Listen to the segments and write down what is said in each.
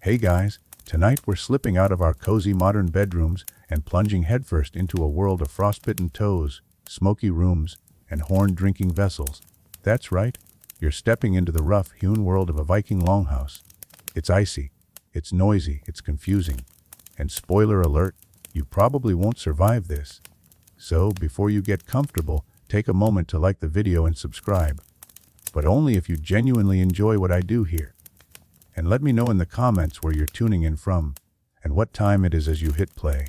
Hey guys, tonight we're slipping out of our cozy modern bedrooms and plunging headfirst into a world of frostbitten toes, smoky rooms, and horn-drinking vessels. That's right, you're stepping into the rough-hewn world of a Viking Longhouse. It's icy, it's noisy, it's confusing. And spoiler alert, you probably won't survive this. So, before you get comfortable, take a moment to like the video and subscribe. But only if you genuinely enjoy what I do here. And let me know in the comments where you're tuning in from, and what time it is as you hit play.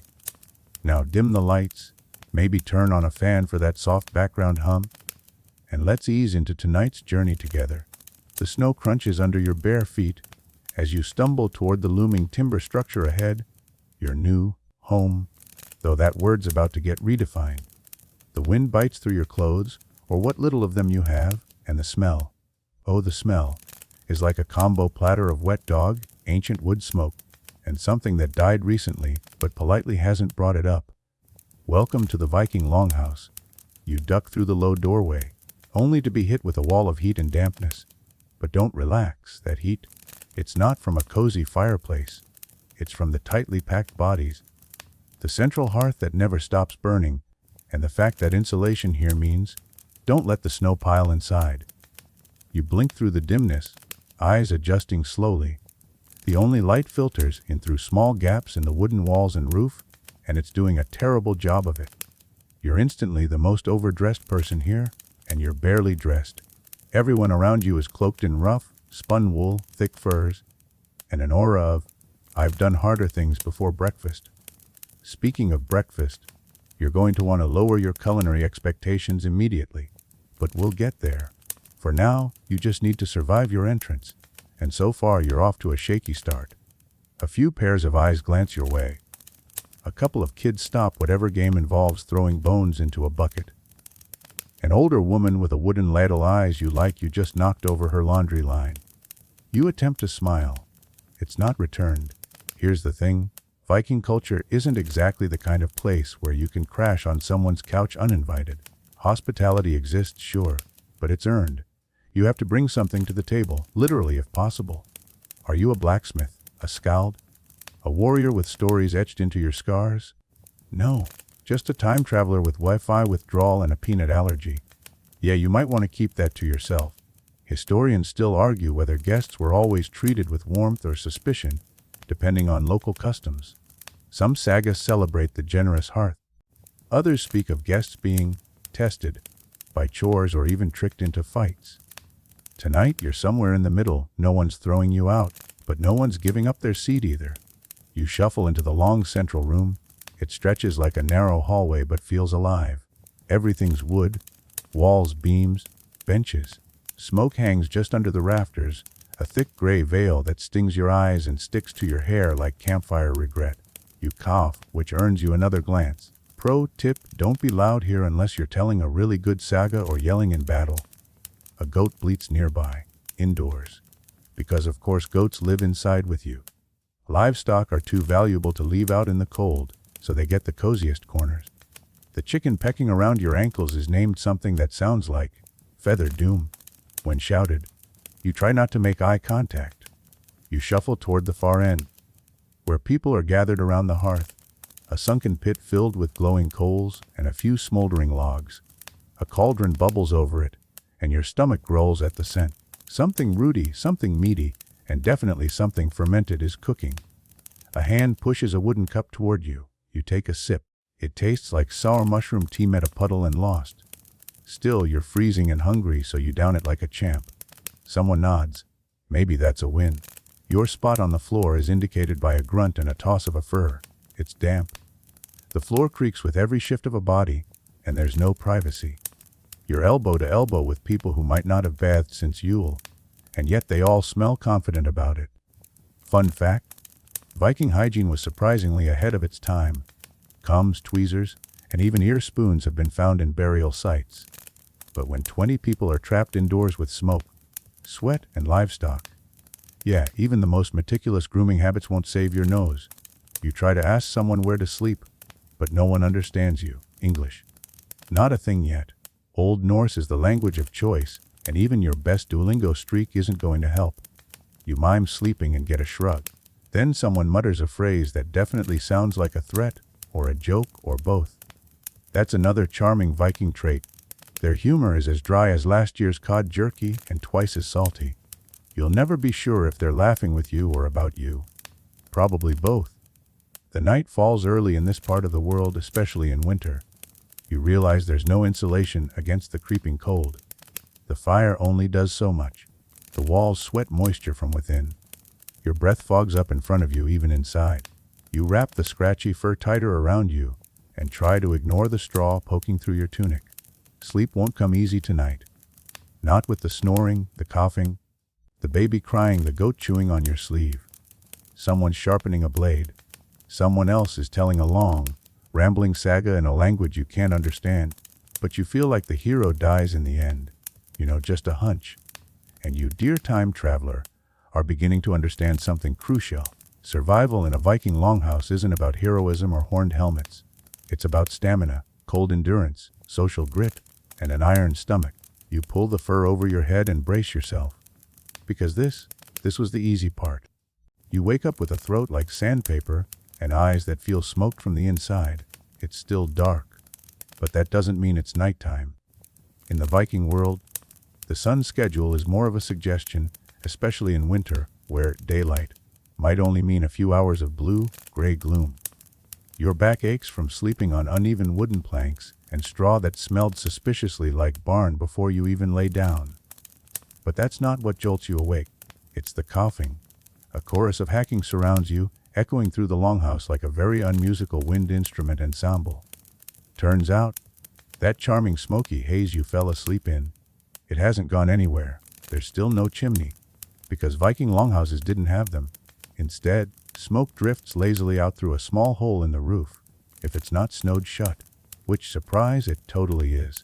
Now dim the lights, maybe turn on a fan for that soft background hum, and let's ease into tonight's journey together. The snow crunches under your bare feet as you stumble toward the looming timber structure ahead, your new home, though that word's about to get redefined. The wind bites through your clothes, or what little of them you have, and the smell. Oh, the smell is like a combo platter of wet dog, ancient wood smoke, and something that died recently but politely hasn't brought it up. Welcome to the Viking Longhouse. You duck through the low doorway, only to be hit with a wall of heat and dampness. But don't relax, that heat, it's not from a cozy fireplace. It's from the tightly packed bodies, the central hearth that never stops burning, and the fact that insulation here means don't let the snow pile inside. You blink through the dimness, eyes adjusting slowly. The only light filters in through small gaps in the wooden walls and roof, and it's doing a terrible job of it. You're instantly the most overdressed person here, and you're barely dressed. Everyone around you is cloaked in rough, spun wool, thick furs, and an aura of, I've done harder things before breakfast. Speaking of breakfast, you're going to want to lower your culinary expectations immediately, but we'll get there. For now, you just need to survive your entrance, and so far you're off to a shaky start. A few pairs of eyes glance your way. A couple of kids stop whatever game involves throwing bones into a bucket. An older woman with a wooden ladle eyes you like you just knocked over her laundry line. You attempt to smile. It's not returned. Here's the thing, Viking culture isn't exactly the kind of place where you can crash on someone's couch uninvited. Hospitality exists, sure, but it's earned. You have to bring something to the table, literally if possible. Are you a blacksmith, a skald, a warrior with stories etched into your scars? No, just a time traveler with Wi-Fi withdrawal and a peanut allergy. Yeah, you might want to keep that to yourself. Historians still argue whether guests were always treated with warmth or suspicion, depending on local customs. Some sagas celebrate the generous hearth. Others speak of guests being tested by chores or even tricked into fights. Tonight, you're somewhere in the middle. No one's throwing you out, but no one's giving up their seat either. You shuffle into the long central room. It stretches like a narrow hallway but feels alive. Everything's wood, walls, beams, benches. Smoke hangs just under the rafters, a thick gray veil that stings your eyes and sticks to your hair like campfire regret. You cough, which earns you another glance. Pro tip, don't be loud here unless you're telling a really good saga or yelling in battle. A goat bleats nearby, indoors. Because of course goats live inside with you. Livestock are too valuable to leave out in the cold, so they get the coziest corners. The chicken pecking around your ankles is named something that sounds like feather doom. When shouted, you try not to make eye contact. You shuffle toward the far end, where people are gathered around the hearth. A sunken pit filled with glowing coals and a few smoldering logs. A cauldron bubbles over it, and your stomach growls at the scent. Something rooty, something meaty, and definitely something fermented is cooking. A hand pushes a wooden cup toward you. You take a sip. It tastes like sour mushroom tea met a puddle and lost. Still, you're freezing and hungry, so you down it like a champ. Someone nods. Maybe that's a win. Your spot on the floor is indicated by a grunt and a toss of a fur. It's damp. The floor creaks with every shift of a body, and there's no privacy. You're elbow to elbow with people who might not have bathed since Yule, and yet they all smell confident about it. Fun fact, Viking hygiene was surprisingly ahead of its time. Combs, tweezers, and even ear spoons have been found in burial sites. But when 20 people are trapped indoors with smoke, sweat, and livestock, yeah, even the most meticulous grooming habits won't save your nose. You try to ask someone where to sleep, but no one understands you. English. Not a thing yet. Old Norse is the language of choice, and even your best Duolingo streak isn't going to help. You mime sleeping and get a shrug. Then someone mutters a phrase that definitely sounds like a threat, or a joke, or both. That's another charming Viking trait. Their humor is as dry as last year's cod jerky and twice as salty. You'll never be sure if they're laughing with you or about you. Probably both. The night falls early in this part of the world, especially in winter. You realize there's no insulation against the creeping cold. The fire only does so much. The walls sweat moisture from within. Your breath fogs up in front of you, even inside. You wrap the scratchy fur tighter around you and try to ignore the straw poking through your tunic. Sleep won't come easy tonight. Not with the snoring, the coughing, the baby crying, the goat chewing on your sleeve. Someone's sharpening a blade. Someone else is telling a long, rambling saga in a language you can't understand, but you feel like the hero dies in the end. You know, just a hunch. And you, dear time traveler, are beginning to understand something crucial. Survival in a Viking longhouse isn't about heroism or horned helmets. It's about stamina, cold endurance, social grit, and an iron stomach. You pull the fur over your head and brace yourself. Because this was the easy part. You wake up with a throat like sandpaper and eyes that feel smoked from the inside. It's still dark, but that doesn't mean it's nighttime. In the Viking world, the sun's schedule is more of a suggestion, especially in winter, where daylight might only mean a few hours of blue, gray gloom. Your back aches from sleeping on uneven wooden planks and straw that smelled suspiciously like barn before you even lay down. But that's not what jolts you awake. It's the coughing. A chorus of hacking surrounds you, echoing through the longhouse like a very unmusical wind instrument ensemble. Turns out, that charming smoky haze you fell asleep in, it hasn't gone anywhere. There's still no chimney, because Viking longhouses didn't have them. Instead, smoke drifts lazily out through a small hole in the roof, if it's not snowed shut, which, surprise, it totally is.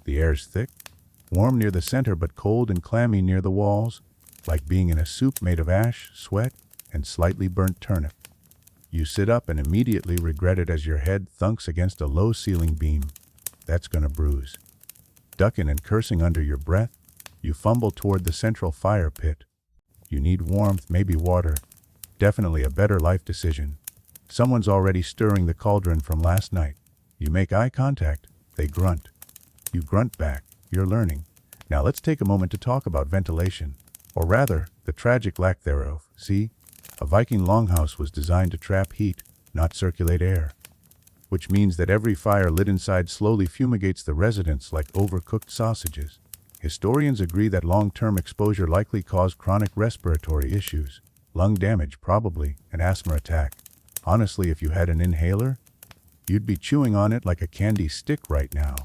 The air's thick, warm near the center but cold and clammy near the walls, like being in a soup made of ash, sweat, and slightly burnt turnip. You sit up and immediately regret it as your head thunks against a low ceiling beam. That's gonna bruise. Ducking and cursing under your breath, you fumble toward the central fire pit. You need warmth, maybe water. Definitely a better life decision. Someone's already stirring the cauldron from last night. You make eye contact. They grunt. You grunt back. You're learning. Now let's take a moment to talk about ventilation. Or rather, the tragic lack thereof. See? A Viking longhouse was designed to trap heat, not circulate air. Which means that every fire lit inside slowly fumigates the residents like overcooked sausages. Historians agree that long-term exposure likely caused chronic respiratory issues, lung damage probably, an asthma attack. Honestly, if you had an inhaler, you'd be chewing on it like a candy stick right now.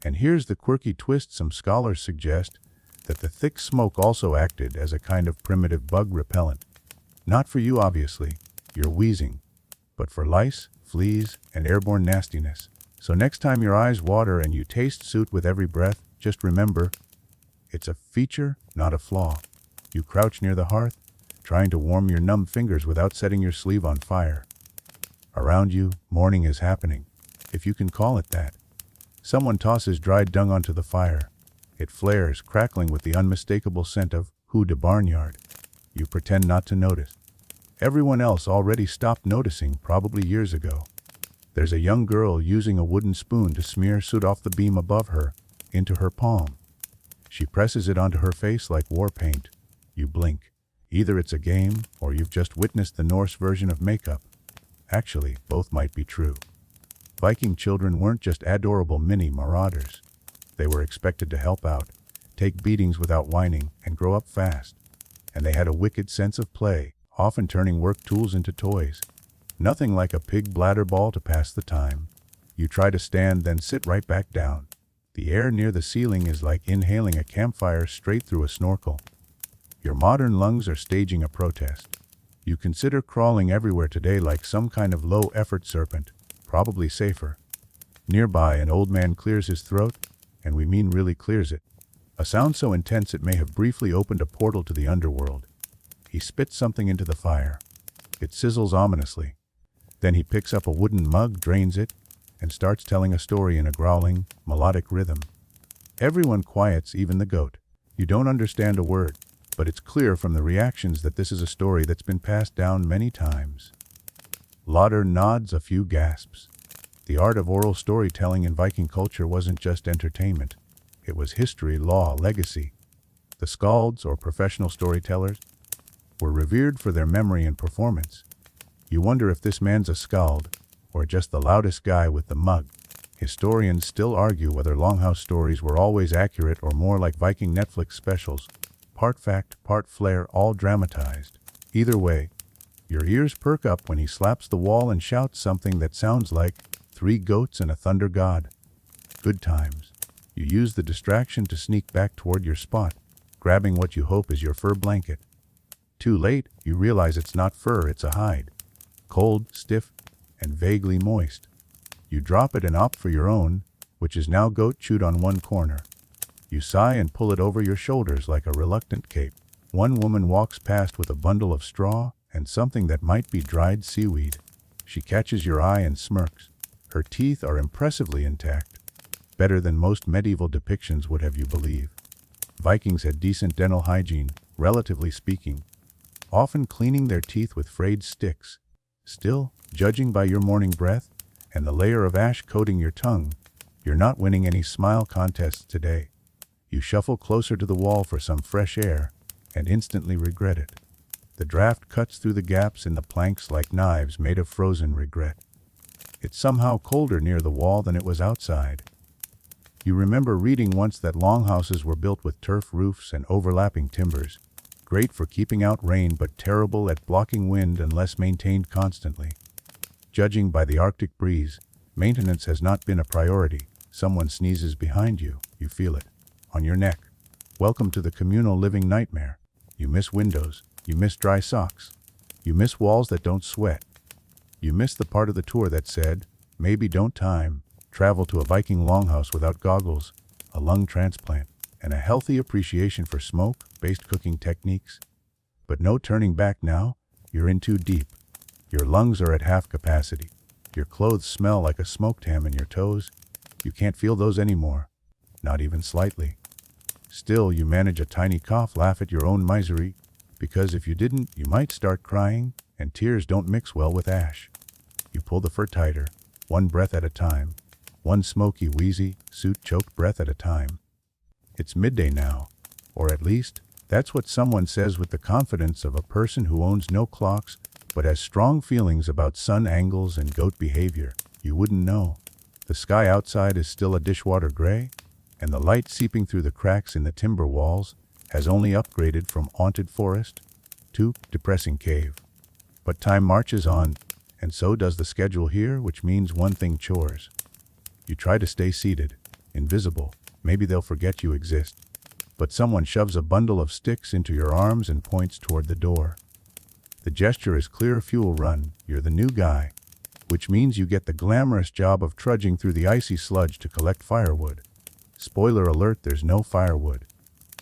And here's the quirky twist: some scholars suggest that the thick smoke also acted as a kind of primitive bug repellent. Not for you, obviously. You're wheezing. But for lice, fleas, and airborne nastiness. So next time your eyes water and you taste soot with every breath, just remember, it's a feature, not a flaw. You crouch near the hearth, trying to warm your numb fingers without setting your sleeve on fire. Around you, morning is happening, if you can call it that. Someone tosses dried dung onto the fire. It flares, crackling with the unmistakable scent of who de barnyard. You pretend not to notice. Everyone else already stopped noticing, probably years ago. There's a young girl using a wooden spoon to smear soot off the beam above her, into her palm. She presses it onto her face like war paint. You blink. Either it's a game, or you've just witnessed the Norse version of makeup. Actually, both might be true. Viking children weren't just adorable mini marauders. They were expected to help out, take beatings without whining, and grow up fast. And they had a wicked sense of play, often turning work tools into toys. Nothing like a pig bladder ball to pass the time. You try to stand, then sit right back down. The air near the ceiling is like inhaling a campfire straight through a snorkel. Your modern lungs are staging a protest. You consider crawling everywhere today like some kind of low-effort serpent, probably safer. Nearby, an old man clears his throat, and we mean really clears it. A sound so intense it may have briefly opened a portal to the underworld. He spits something into the fire. It sizzles ominously. Then he picks up a wooden mug, drains it, and starts telling a story in a growling, melodic rhythm. Everyone quiets, even the goat. You don't understand a word, but it's clear from the reactions that this is a story that's been passed down many times. Lauder nods, a few gasps. The art of oral storytelling in Viking culture wasn't just entertainment. It was history, law, legacy. The skalds, or professional storytellers, were revered for their memory and performance. You wonder if this man's a skald, or just the loudest guy with the mug. Historians still argue whether Longhouse stories were always accurate or more like Viking Netflix specials, part fact, part flair, all dramatized. Either way, your ears perk up when he slaps the wall and shouts something that sounds like 3 goats and a thunder god. Good times. You use the distraction to sneak back toward your spot, grabbing what you hope is your fur blanket. Too late, you realize it's not fur, it's a hide. Cold, stiff, and vaguely moist. You drop it and opt for your own, which is now goat chewed on one corner. You sigh and pull it over your shoulders like a reluctant cape. One woman walks past with a bundle of straw and something that might be dried seaweed. She catches your eye and smirks. Her teeth are impressively intact. Better than most medieval depictions would have you believe. Vikings had decent dental hygiene, relatively speaking, often cleaning their teeth with frayed sticks. Still, judging by your morning breath and the layer of ash coating your tongue, you're not winning any smile contests today. You shuffle closer to the wall for some fresh air and instantly regret it. The draft cuts through the gaps in the planks like knives made of frozen regret. It's somehow colder near the wall than it was outside. You remember reading once that longhouses were built with turf roofs and overlapping timbers, great for keeping out rain but terrible at blocking wind unless maintained constantly. Judging by the Arctic breeze, maintenance has not been a priority. Someone sneezes behind you, you feel it, on your neck. Welcome to the communal living nightmare. You miss windows, you miss dry socks, you miss walls that don't sweat. You miss the part of the tour that said, maybe don't travel to a Viking Longhouse without goggles, a lung transplant, and a healthy appreciation for smoke-based cooking techniques. But no turning back now, you're in too deep. Your lungs are at half capacity. Your clothes smell like a smoked ham, and your toes, you can't feel those anymore, not even slightly. Still, you manage a tiny cough, laugh at your own misery, because if you didn't, you might start crying, and tears don't mix well with ash. You pull the fur tighter, one breath at a time, one smoky, wheezy, suit-choked breath at a time. It's midday now, or at least, that's what someone says with the confidence of a person who owns no clocks but has strong feelings about sun angles and goat behavior. You wouldn't know. The sky outside is still a dishwater gray, and the light seeping through the cracks in the timber walls has only upgraded from haunted forest to depressing cave. But time marches on, and so does the schedule here, which means one thing: chores. You try to stay seated, invisible. Maybe they'll forget you exist. But someone shoves a bundle of sticks into your arms and points toward the door. The gesture is clear: fuel run. You're the new guy, which means you get the glamorous job of trudging through the icy sludge to collect firewood. Spoiler alert, there's no firewood.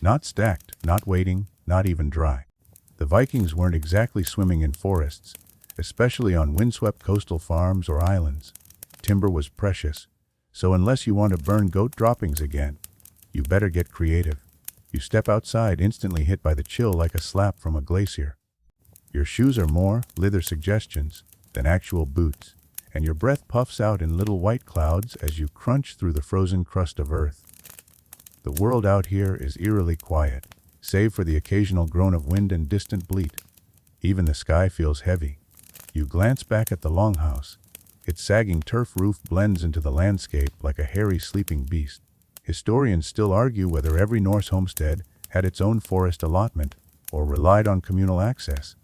Not stacked, not waiting, not even dry. The Vikings weren't exactly swimming in forests, especially on windswept coastal farms or islands. Timber was precious, so unless you want to burn goat droppings again, you better get creative. You step outside, instantly hit by the chill like a slap from a glacier. Your shoes are more leather suggestions than actual boots, and your breath puffs out in little white clouds as you crunch through the frozen crust of earth. The world out here is eerily quiet, save for the occasional groan of wind and distant bleat. Even the sky feels heavy. You glance back at the longhouse. Its sagging turf roof blends into the landscape like a hairy sleeping beast. Historians still argue whether every Norse homestead had its own forest allotment or relied on communal access.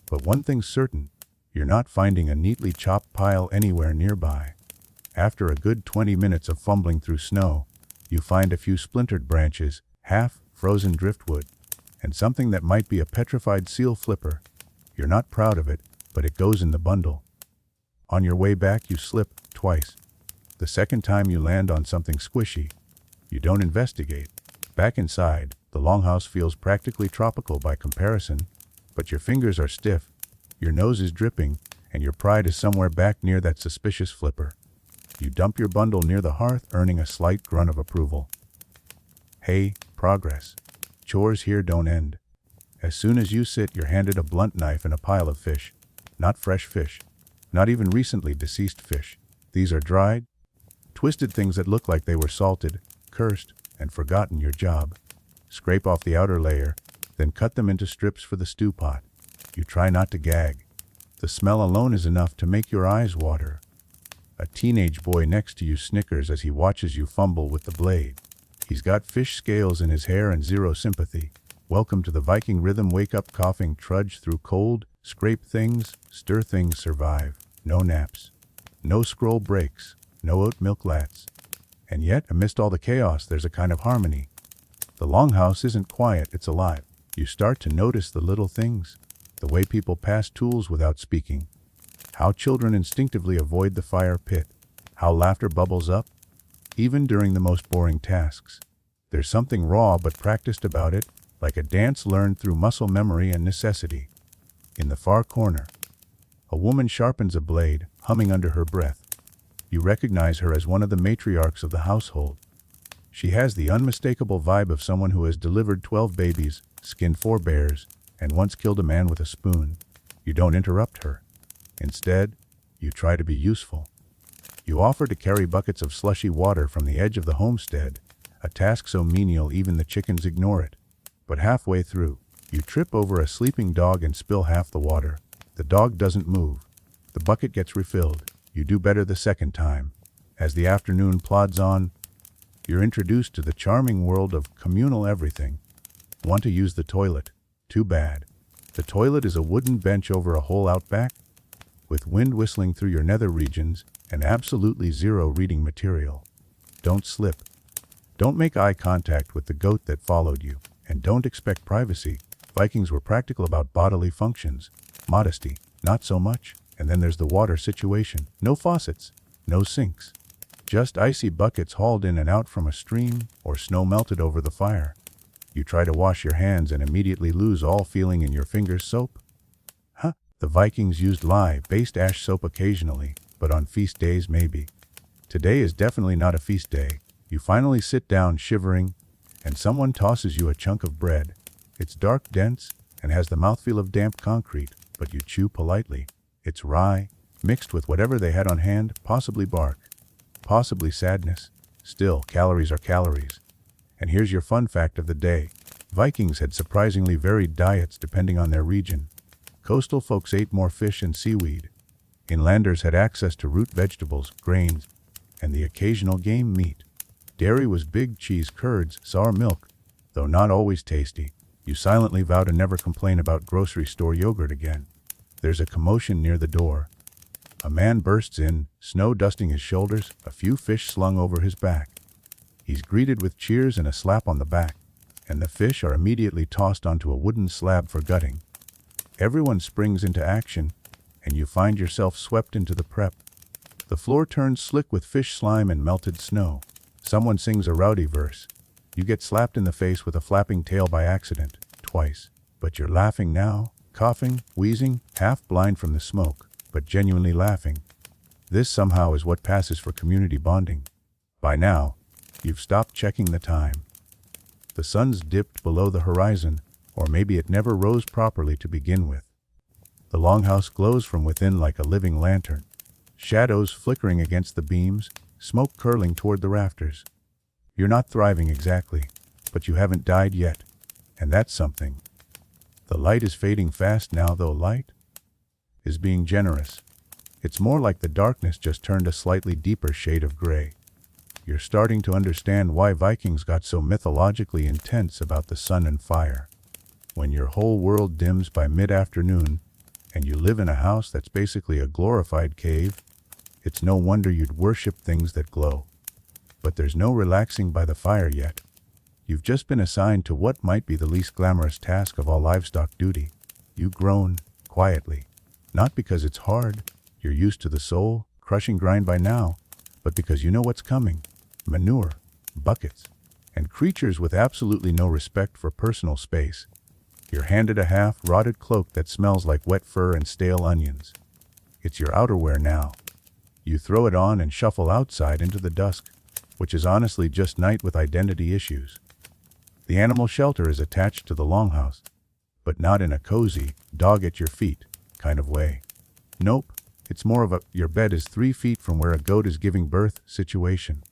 But one thing's certain: you're not finding a neatly chopped pile anywhere nearby. After a good 20 minutes of fumbling through snow, you find a few splintered branches, half-frozen driftwood, and something that might be a petrified seal flipper. You're not proud of it, but it goes in the bundle. On your way back, you slip twice. The second time you land on something squishy. You don't investigate. Back inside, the longhouse feels practically tropical by comparison, but your fingers are stiff, your nose is dripping, and your pride is somewhere back near that suspicious flipper. You dump your bundle near the hearth, earning a slight grunt of approval. Hey, progress. Chores here don't end. As soon as you sit, you're handed a blunt knife and a pile of fish. Not fresh fish. Not even recently deceased fish. These are dried, twisted things that look like they were salted, cursed, and forgotten your job. Scrape off the outer layer, then cut them into strips for the stew pot. You try not to gag. The smell alone is enough to make your eyes water. A teenage boy next to you snickers as he watches you fumble with the blade. He's got fish scales in his hair and zero sympathy. Welcome to the Viking rhythm. Wake up coughing, trudge through cold, scrape things, stir things, survive. No naps. No scroll breaks. No oat milk lats. And yet, amidst all the chaos, there's a kind of harmony. The Longhouse isn't quiet, it's alive. You start to notice the little things. The way people pass tools without speaking. How children instinctively avoid the fire pit. How laughter bubbles up, even during the most boring tasks. There's something raw but practiced about it, like a dance learned through muscle memory and necessity. In the far corner, a woman sharpens a blade, humming under her breath. You recognize her as one of the matriarchs of the household. She has the unmistakable vibe of someone who has delivered 12 babies, skinned 4 bears, and once killed a man with a spoon. You don't interrupt her. Instead, you try to be useful. You offer to carry buckets of slushy water from the edge of the homestead, a task so menial even the chickens ignore it. But halfway through, you trip over a sleeping dog and spill half the water. The dog doesn't move. The bucket gets refilled. You do better the second time. As the afternoon plods on, you're introduced to the charming world of communal everything. Want to use the toilet? Too bad. The toilet is a wooden bench over a hole out back, with wind whistling through your nether regions and absolutely zero reading material. Don't slip. Don't make eye contact with the goat that followed you, and don't expect privacy. Vikings were practical about bodily functions. Modesty, not so much. And then there's the water situation. No faucets, no sinks. Just icy buckets hauled in and out from a stream or snow melted over the fire. You try to wash your hands and immediately lose all feeling in your fingers. Soap? Huh? The Vikings used lye-based ash soap occasionally, but on feast days maybe. Today is definitely not a feast day. You finally sit down shivering, and someone tosses you a chunk of bread. It's dark, dense, and has the mouthfeel of damp concrete, but you chew politely. It's rye, mixed with whatever they had on hand, possibly bark, possibly sadness. Still, calories are calories. And here's your fun fact of the day. Vikings had surprisingly varied diets depending on their region. Coastal folks ate more fish and seaweed. Inlanders had access to root vegetables, grains, and the occasional game meat. Dairy was big: cheese, curds, sour milk, though not always tasty. You silently vow to never complain about grocery store yogurt again. There's a commotion near the door. A man bursts in, snow dusting his shoulders, a few fish slung over his back. He's greeted with cheers and a slap on the back, and the fish are immediately tossed onto a wooden slab for gutting. Everyone springs into action, and you find yourself swept into the prep. The floor turns slick with fish slime and melted snow. Someone sings a rowdy verse. You get slapped in the face with a flapping tail by accident, twice. But you're laughing now, coughing, wheezing, half blind from the smoke, but genuinely laughing. This somehow is what passes for community bonding. By now, you've stopped checking the time. The sun's dipped below the horizon, or maybe it never rose properly to begin with. The Longhouse glows from within like a living lantern. Shadows flickering against the beams, smoke curling toward the rafters. You're not thriving exactly, but you haven't died yet, and that's something. The light is fading fast now, though light is being generous. It's more like the darkness just turned a slightly deeper shade of gray. You're starting to understand why Vikings got so mythologically intense about the sun and fire. When your whole world dims by mid-afternoon, and you live in a house that's basically a glorified cave, it's no wonder you'd worship things that glow. But there's no relaxing by the fire yet. You've just been assigned to what might be the least glamorous task of all livestock duty. You groan, quietly. Not because it's hard, you're used to the soul-crushing grind by now, but because you know what's coming. Manure, buckets, and creatures with absolutely no respect for personal space. You're handed a half-rotted cloak that smells like wet fur and stale onions. It's your outerwear now. You throw it on and shuffle outside into the dusk, which is honestly just night with identity issues. The animal shelter is attached to the Longhouse. but not in a cozy, dog at your feet kind of way. Nope, it's more of a your bed is 3 feet from where a goat is giving birth situation.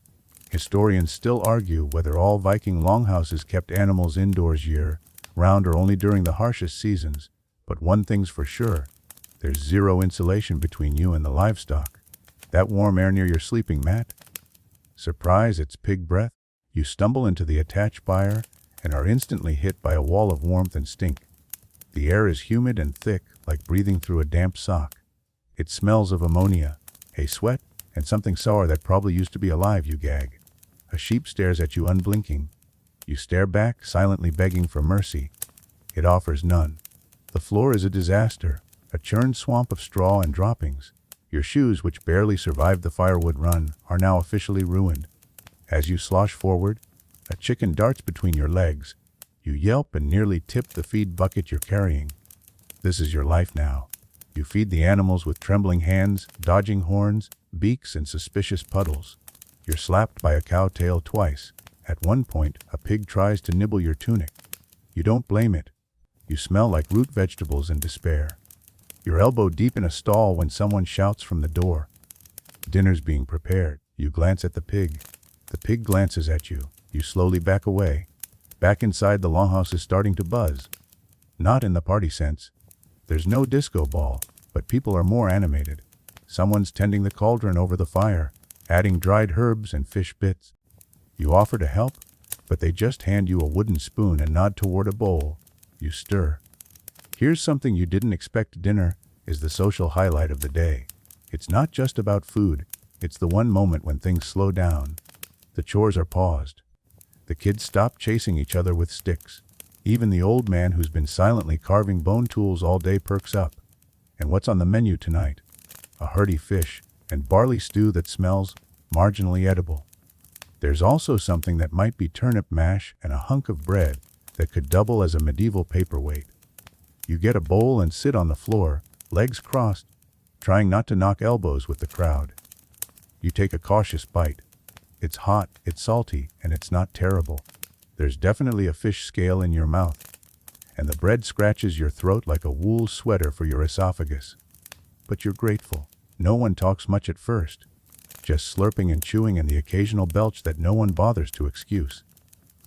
Historians still argue whether all Viking longhouses kept animals indoors year-round or only during the harshest seasons, but one thing's for sure, there's zero insulation between you and the livestock. That warm air near your sleeping mat? Surprise, it's pig breath. You stumble into the attached byre and are instantly hit by a wall of warmth and stink. The air is humid and thick, like breathing through a damp sock. It smells of ammonia, hay sweat, and something sour that probably used to be alive. You gag. A sheep stares at you unblinking. You stare back, silently begging for mercy. It offers none. The floor is a disaster, a churned swamp of straw and droppings. Your shoes, which barely survived the firewood run, are now officially ruined. As you slosh forward, a chicken darts between your legs. You yelp and nearly tip the feed bucket you're carrying. This is your life now. You feed the animals with trembling hands, dodging horns, beaks, and suspicious puddles. You're slapped by a cow tail twice. At one point, a pig tries to nibble your tunic. You don't blame it. You smell like root vegetables in despair. You're elbow deep in a stall when someone shouts from the door. Dinner's being prepared. You glance at the pig. The pig glances at you. You slowly back away. Back inside, the longhouse is starting to buzz. Not in the party sense. There's no disco ball, but people are more animated. Someone's tending the cauldron over the fire, adding dried herbs and fish bits. You offer to help, but they just hand you a wooden spoon and nod toward a bowl. You stir. Here's something you didn't expect. Dinner is the social highlight of the day. It's not just about food, it's the one moment when things slow down. The chores are paused. The kids stop chasing each other with sticks. Even the old man who's been silently carving bone tools all day perks up. And what's on the menu tonight? A hearty fish and barley stew that smells marginally edible. There's also something that might be turnip mash and a hunk of bread that could double as a medieval paperweight. You get a bowl and sit on the floor, legs crossed, trying not to knock elbows with the crowd. You take a cautious bite. It's hot, it's salty, and it's not terrible. There's definitely a fish scale in your mouth, and the bread scratches your throat like a wool sweater for your esophagus. But you're grateful. No one talks much at first, just slurping and chewing and the occasional belch that no one bothers to excuse.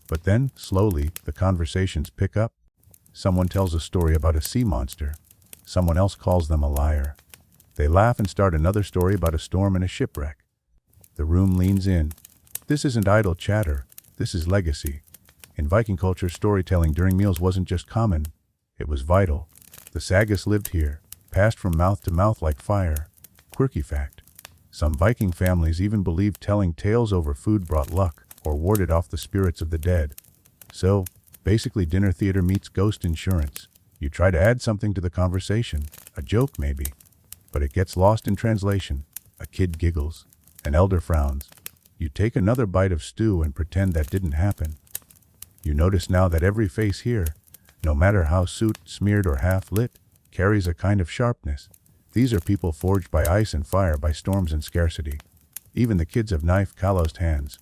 But then, slowly, the conversations pick up. Someone tells a story about a sea monster. Someone else calls them a liar. They laugh and start another story about a storm and a shipwreck. The room leans in. This isn't idle chatter. This is legacy. In Viking culture, storytelling during meals wasn't just common. It was vital. The sagas lived here, passed from mouth to mouth like fire. Quirky fact. Some Viking families even believed telling tales over food brought luck or warded off the spirits of the dead. So, basically dinner theater meets ghost insurance. You try to add something to the conversation, a joke maybe, but it gets lost in translation. A kid giggles. An elder frowns. You take another bite of stew and pretend that didn't happen. You notice now that every face here, no matter how soot-smeared or half-lit, carries a kind of sharpness. These are people forged by ice and fire, by storms and scarcity. Even the kids have knife-calloused hands.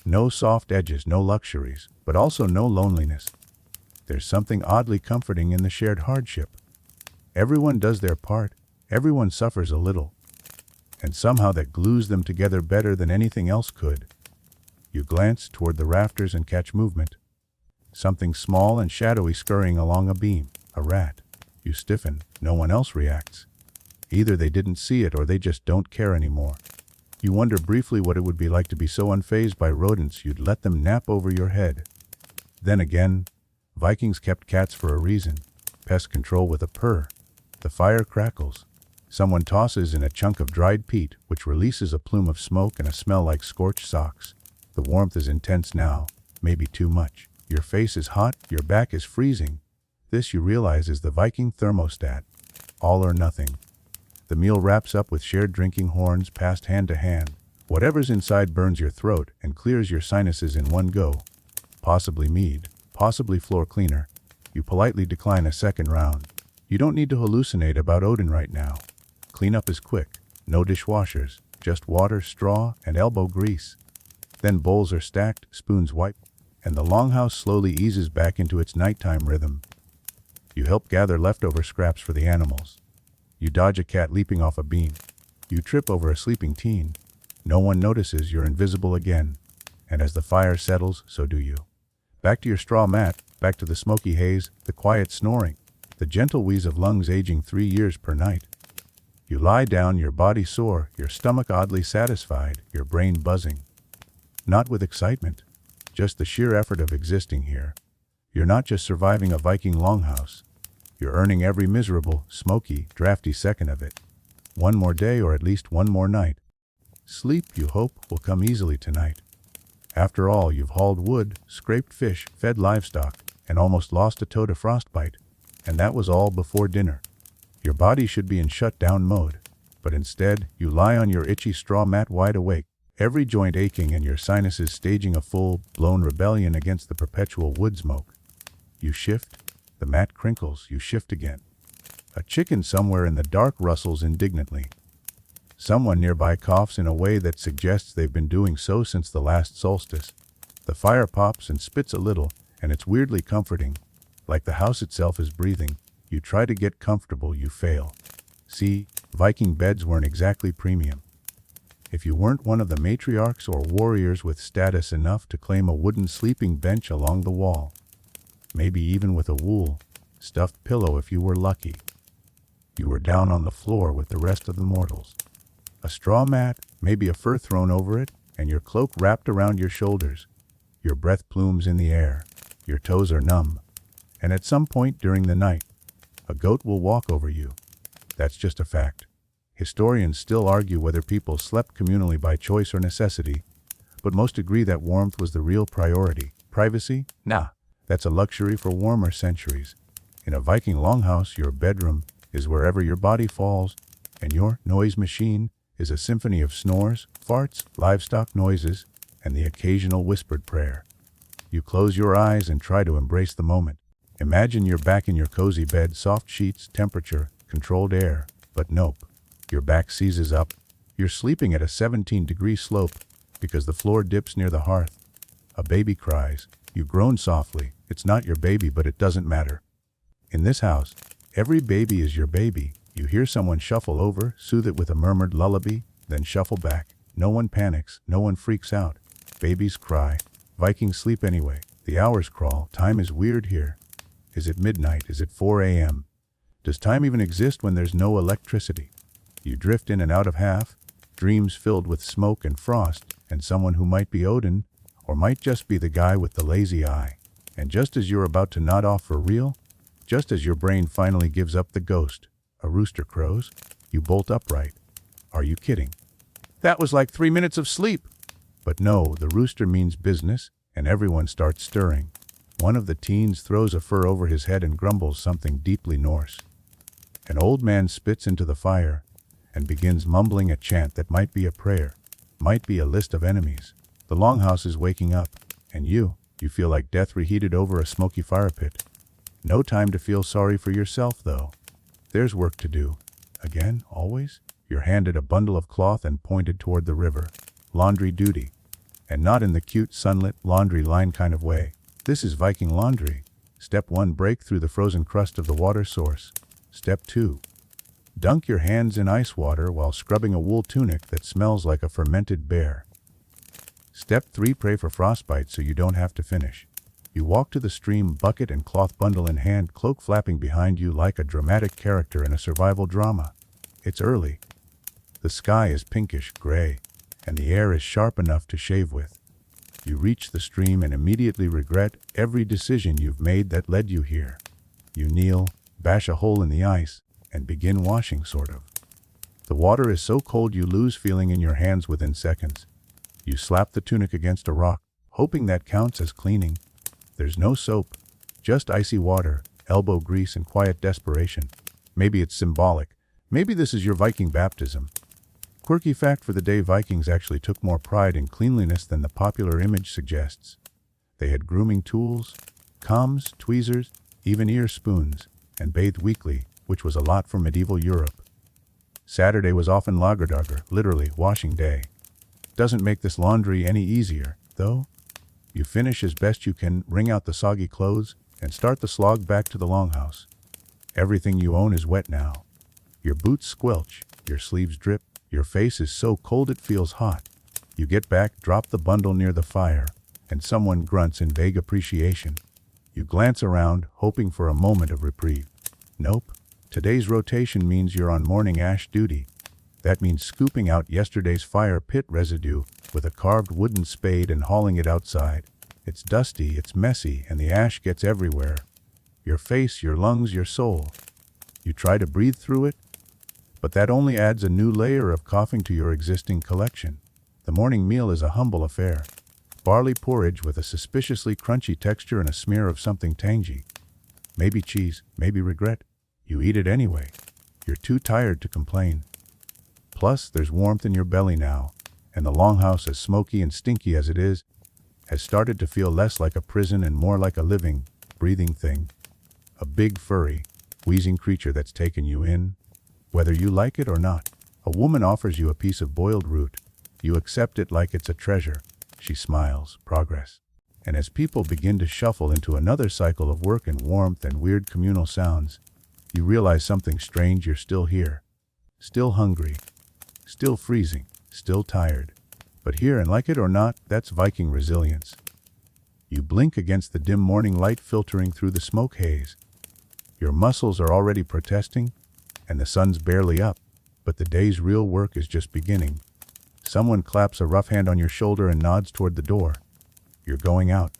No soft edges, no luxuries, but also no loneliness. There's something oddly comforting in the shared hardship. Everyone does their part, everyone suffers a little, and somehow that glues them together better than anything else could. You glance toward the rafters and catch movement. Something small and shadowy scurrying along a beam, a rat. You stiffen, no one else reacts. Either they didn't see it or they just don't care anymore. You wonder briefly what it would be like to be so unfazed by rodents you'd let them nap over your head. Then again, Vikings kept cats for a reason. Pest control with a purr. The fire crackles. Someone tosses in a chunk of dried peat, which releases a plume of smoke and a smell like scorched socks. The warmth is intense now, maybe too much. Your face is hot, your back is freezing. This, you realize, is the Viking thermostat. All or nothing. The meal wraps up with shared drinking horns passed hand to hand. Whatever's inside burns your throat and clears your sinuses in one go. Possibly mead, possibly floor cleaner. You politely decline a second round. You don't need to hallucinate about Odin right now. Cleanup is quick. No dishwashers, just water, straw, and elbow grease. Then bowls are stacked, spoons wiped, and the longhouse slowly eases back into its nighttime rhythm. You help gather leftover scraps for the animals. You dodge a cat leaping off a beam. You trip over a sleeping teen. No one notices you're invisible again. And as the fire settles, so do you. Back to your straw mat, back to the smoky haze, the quiet snoring, the gentle wheeze of lungs aging 3 years per night. You lie down, your body sore, your stomach oddly satisfied, your brain buzzing. Not with excitement, just the sheer effort of existing here. You're not just surviving a Viking Longhouse. You're earning every miserable, smoky, drafty second of it. One more day or at least one more night. Sleep, you hope, will come easily tonight. After all, you've hauled wood, scraped fish, fed livestock, and almost lost a toe to frostbite. And that was all before dinner. Your body should be in shutdown mode. But instead, you lie on your itchy straw mat wide awake, every joint aching and your sinuses staging a full-blown rebellion against the perpetual wood smoke. You shift, the mat crinkles, you shift again. A chicken somewhere in the dark rustles indignantly. Someone nearby coughs in a way that suggests they've been doing so since the last solstice. The fire pops and spits a little, and it's weirdly comforting. Like the house itself is breathing. You try to get comfortable, you fail. See, Viking beds weren't exactly premium. If you weren't one of the matriarchs or warriors with status enough to claim a wooden sleeping bench along the wall. Maybe even with a wool, stuffed pillow if you were lucky. You were down on the floor with the rest of the mortals. A straw mat, maybe a fur thrown over it, and your cloak wrapped around your shoulders. Your breath plumes in the air. Your toes are numb. And at some point during the night, a goat will walk over you. That's just a fact. Historians still argue whether people slept communally by choice or necessity, but most agree that warmth was the real priority. Privacy? Nah, that's a luxury for warmer centuries. In a Viking longhouse, your bedroom is wherever your body falls, and your noise machine is a symphony of snores, farts, livestock noises, and the occasional whispered prayer. You close your eyes and try to embrace the moment. Imagine you're back in your cozy bed, soft sheets, temperature, controlled air, but nope. Your back seizes up. You're sleeping at a 17-degree slope because the floor dips near the hearth. A baby cries. You groan softly. It's not your baby, but it doesn't matter. In this house, every baby is your baby. You hear someone shuffle over, soothe it with a murmured lullaby, then shuffle back. No one panics. No one freaks out. Babies cry. Vikings sleep anyway. The hours crawl. Time is weird here. Is it midnight? Is it 4 a.m.? Does time even exist when there's no electricity? You drift in and out of half, dreams filled with smoke and frost, and someone who might be Odin, or might just be the guy with the lazy eye. And just as you're about to nod off for real, just as your brain finally gives up the ghost, a rooster crows, you bolt upright. Are you kidding? That was like 3 minutes of sleep. But no, the rooster means business, and everyone starts stirring. One of the teens throws a fur over his head and grumbles something deeply Norse. An old man spits into the fire and begins mumbling a chant that might be a prayer, might be a list of enemies. The longhouse is waking up, and you feel like death reheated over a smoky fire pit. No time to feel sorry for yourself, though. There's work to do. Again, always, you're handed a bundle of cloth and pointed toward the river. Laundry duty. And not in the cute sunlit laundry line kind of way. This is Viking laundry. Step 1, break through the frozen crust of the water source. Step 2, dunk your hands in ice water while scrubbing a wool tunic that smells like a fermented bear. Step 3, pray for frostbite so you don't have to finish. You walk to the stream, bucket and cloth bundle in hand, cloak flapping behind you like a dramatic character in a survival drama. It's early. The sky is pinkish gray, and the air is sharp enough to shave with. You reach the stream and immediately regret every decision you've made that led you here. You kneel, bash a hole in the ice, and begin washing, sort of. The water is so cold you lose feeling in your hands within seconds. You slap the tunic against a rock, hoping that counts as cleaning. There's no soap, just icy water, elbow grease, and quiet desperation. Maybe it's symbolic. Maybe this is your Viking baptism. Quirky fact for the day: Vikings actually took more pride in cleanliness than the popular image suggests. They had grooming tools, combs, tweezers, even ear spoons, and bathed weekly, which was a lot for medieval Europe. Saturday was often lagerdager, literally washing day. Doesn't make this laundry any easier, though. You finish as best you can, wring out the soggy clothes, and start the slog back to the longhouse. Everything you own is wet now. Your boots squelch, your sleeves drip, your face is so cold it feels hot. You get back, drop the bundle near the fire, and someone grunts in vague appreciation. You glance around, hoping for a moment of reprieve. Nope. Today's rotation means you're on morning ash duty. That means scooping out yesterday's fire pit residue with a carved wooden spade and hauling it outside. It's dusty, it's messy, and the ash gets everywhere. Your face, your lungs, your soul. You try to breathe through it, but that only adds a new layer of coughing to your existing collection. The morning meal is a humble affair. Barley porridge with a suspiciously crunchy texture and a smear of something tangy. Maybe cheese, maybe regret. You eat it anyway. You're too tired to complain. Plus, there's warmth in your belly now, and the longhouse, as smoky and stinky as it is, has started to feel less like a prison and more like a living, breathing thing. A big, furry, wheezing creature that's taken you in, whether you like it or not. A woman offers you a piece of boiled root. You accept it like it's a treasure. She smiles, progress. And as people begin to shuffle into another cycle of work and warmth and weird communal sounds, you realize something strange. You're still here. Still hungry. Still freezing. Still tired. But here, and like it or not, that's Viking resilience. You blink against the dim morning light filtering through the smoke haze. Your muscles are already protesting, and the sun's barely up, but the day's real work is just beginning. Someone claps a rough hand on your shoulder and nods toward the door. You're going out.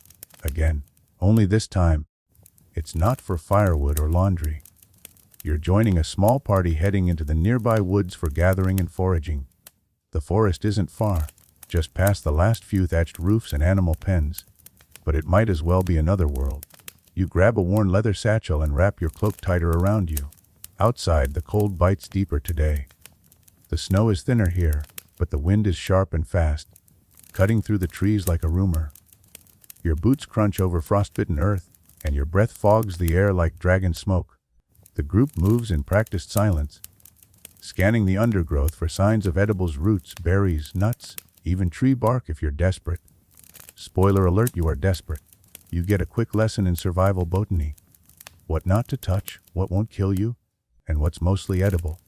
Again. Only this time, it's not for firewood or laundry. You're joining a small party heading into the nearby woods for gathering and foraging. The forest isn't far, just past the last few thatched roofs and animal pens. But it might as well be another world. You grab a worn leather satchel and wrap your cloak tighter around you. Outside, the cold bites deeper today. The snow is thinner here, but the wind is sharp and fast, cutting through the trees like a rumor. Your boots crunch over frostbitten earth, and your breath fogs the air like dragon smoke. The group moves in practiced silence, scanning the undergrowth for signs of edibles, roots, berries, nuts, even tree bark if you're desperate. Spoiler alert, you are desperate. You get a quick lesson in survival botany. What not to touch, what won't kill you, and what's mostly edible.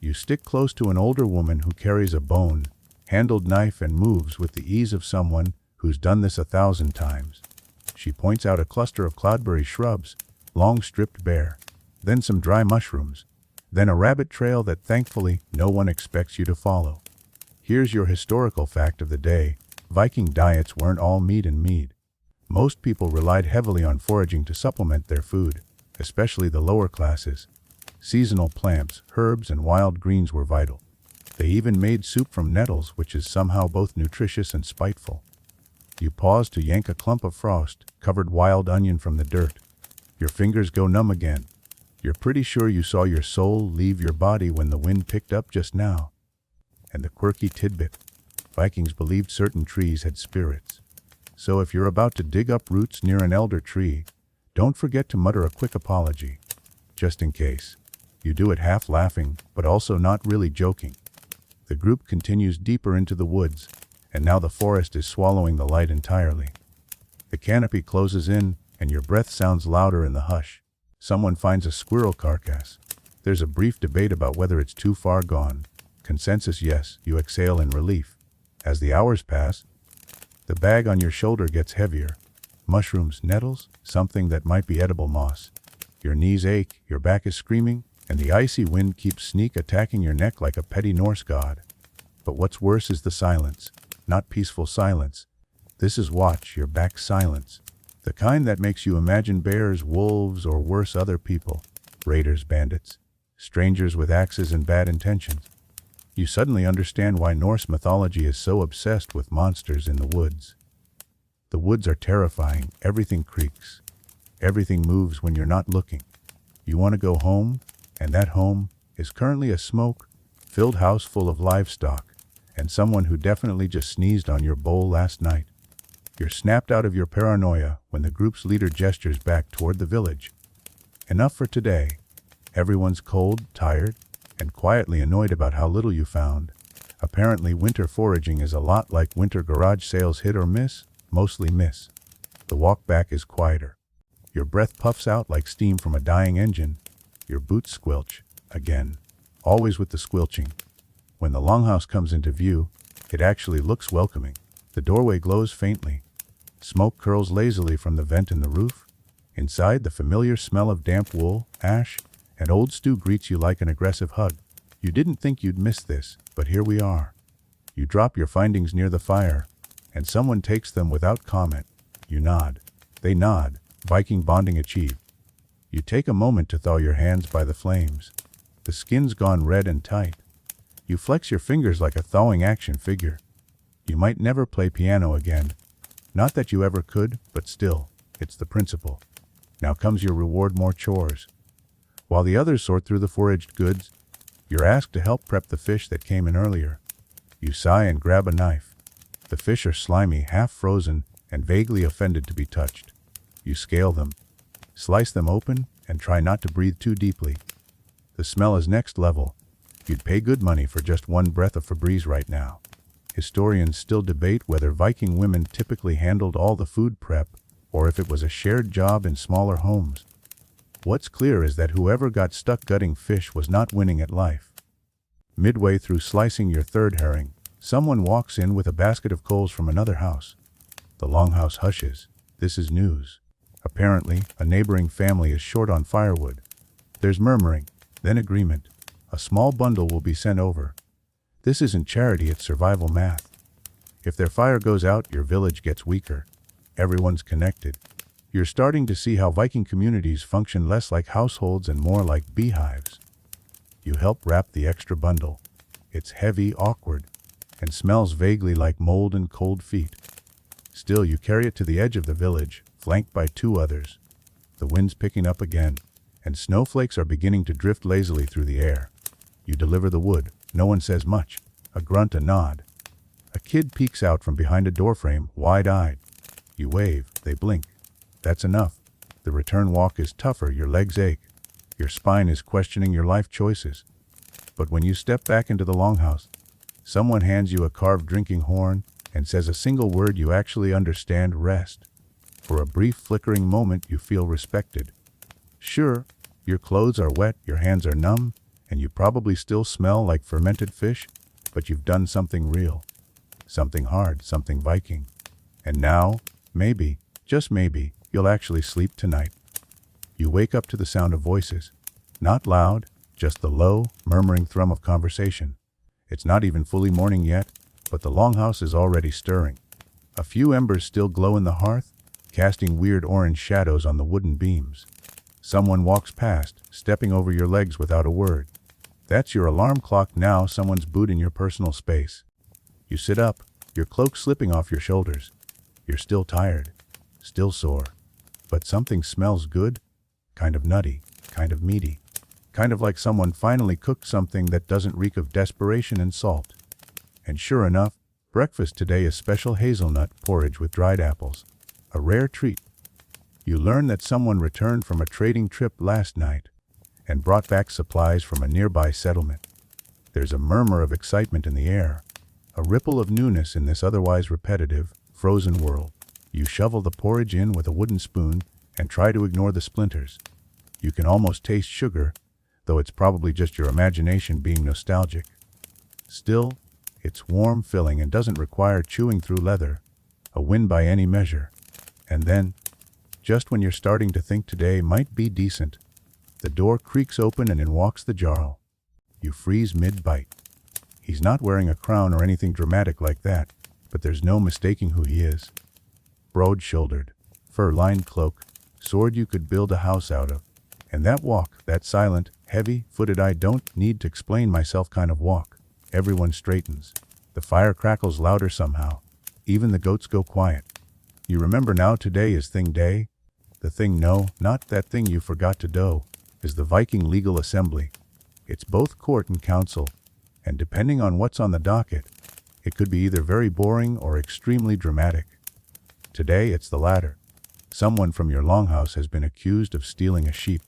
You stick close to an older woman who carries a bone-handled knife and moves with the ease of someone who's done this 1,000 times. She points out a cluster of cloudberry shrubs, long stripped bare, then some dry mushrooms, then a rabbit trail that thankfully no one expects you to follow. Here's your historical fact of the day. Viking diets weren't all meat and mead. Most people relied heavily on foraging to supplement their food, especially the lower classes. Seasonal plants, herbs, and wild greens were vital. They even made soup from nettles, which is somehow both nutritious and spiteful. You pause to yank a clump of frost-covered wild onion from the dirt. Your fingers go numb again. You're pretty sure you saw your soul leave your body when the wind picked up just now. And the quirky tidbit: Vikings believed certain trees had spirits. So if you're about to dig up roots near an elder tree, don't forget to mutter a quick apology, just in case. You do it half laughing, but also not really joking. The group continues deeper into the woods, and now the forest is swallowing the light entirely. The canopy closes in, and your breath sounds louder in the hush. Someone finds a squirrel carcass. There's a brief debate about whether it's too far gone. Consensus: yes. You exhale in relief. As the hours pass, the bag on your shoulder gets heavier. Mushrooms, nettles, something that might be edible moss. Your knees ache, your back is screaming, and the icy wind keeps sneak attacking your neck like a petty Norse god. But what's worse is the silence. Not peaceful silence. This is watch your back silence. The kind that makes you imagine bears, wolves, or worse, other people. Raiders, bandits, strangers with axes and bad intentions. You suddenly understand why Norse mythology is so obsessed with monsters in the woods. The woods are terrifying. Everything creaks. Everything moves when you're not looking. You want to go home, and that home is currently a smoke-filled house full of livestock, and someone who definitely just sneezed on your bowl last night. You're snapped out of your paranoia when the group's leader gestures back toward the village. Enough for today. Everyone's cold, tired, and quietly annoyed about how little you found. Apparently, winter foraging is a lot like winter garage sales: hit or miss, mostly miss. The walk back is quieter. Your breath puffs out like steam from a dying engine, Your boots squelch. Again. Always with the squelching. When the longhouse comes into view, it actually looks welcoming. The doorway glows faintly. Smoke curls lazily from the vent in the roof. Inside, the familiar smell of damp wool, ash, and old stew greets you like an aggressive hug. You didn't think you'd miss this, but here we are. You drop your findings near the fire, and someone takes them without comment. You nod. They nod. Viking bonding achieved. You take a moment to thaw your hands by the flames. The skin's gone red and tight. You flex your fingers like a thawing action figure. You might never play piano again. Not that you ever could, but still, it's the principle. Now comes your reward: more chores. While the others sort through the foraged goods, you're asked to help prep the fish that came in earlier. You sigh and grab a knife. The fish are slimy, half-frozen, and vaguely offended to be touched. You scale them, slice them open, and try not to breathe too deeply. The smell is next level. You'd pay good money for just one breath of Febreze right now. Historians still debate whether Viking women typically handled all the food prep, or if it was a shared job in smaller homes. What's clear is that whoever got stuck gutting fish was not winning at life. Midway through slicing your third herring, someone walks in with a basket of coals from another house. The longhouse hushes. This is news. Apparently, a neighboring family is short on firewood. There's murmuring, then agreement. A small bundle will be sent over. This isn't charity, it's survival math. If their fire goes out, your village gets weaker. Everyone's connected. You're starting to see how Viking communities function less like households and more like beehives. You help wrap the extra bundle. It's heavy, awkward, and smells vaguely like mold and cold feet. Still, you carry it to the edge of the village, flanked by two others. The wind's picking up again, and snowflakes are beginning to drift lazily through the air. You deliver the wood. No one says much. A grunt, a nod. A kid peeks out from behind a doorframe, wide-eyed. You wave. They blink. That's enough. The return walk is tougher. Your legs ache. Your spine is questioning your life choices. But when you step back into the longhouse, someone hands you a carved drinking horn and says a single word you actually understand: rest. For a brief flickering moment, you feel respected. Sure, your clothes are wet, your hands are numb, and you probably still smell like fermented fish, but you've done something real. Something hard, something Viking. And now, maybe, just maybe, you'll actually sleep tonight. You wake up to the sound of voices. Not loud, just the low, murmuring thrum of conversation. It's not even fully morning yet, but the longhouse is already stirring. A few embers still glow in the hearth, casting weird orange shadows on the wooden beams. Someone walks past, stepping over your legs without a word. That's your alarm clock now. Someone's boot in your personal space. You sit up, your cloak slipping off your shoulders. You're still tired, still sore. But something smells good, kind of nutty, kind of meaty, kind of like someone finally cooked something that doesn't reek of desperation and salt. And sure enough, breakfast today is special hazelnut porridge with dried apples. A rare treat. You learn that someone returned from a trading trip last night and brought back supplies from a nearby settlement. There's a murmur of excitement in the air, a ripple of newness in this otherwise repetitive, frozen world. You shovel the porridge in with a wooden spoon and try to ignore the splinters. You can almost taste sugar, though it's probably just your imagination being nostalgic. Still, it's warm, filling, and doesn't require chewing through leather. A win by any measure. And then, just when you're starting to think today might be decent, the door creaks open and in walks the Jarl. You freeze mid-bite. He's not wearing a crown or anything dramatic like that, but there's no mistaking who he is. Broad-shouldered, fur-lined cloak, sword you could build a house out of. And that walk, that silent, heavy-footed I don't need to explain myself kind of walk. Everyone straightens. The fire crackles louder somehow. Even the goats go quiet. You remember now today is thing day. The thing, no, not that thing you forgot to do, is the Viking legal assembly. It's both court and council, and depending on what's on the docket, it could be either very boring or extremely dramatic. Today it's the latter. Someone from your longhouse has been accused of stealing a sheep.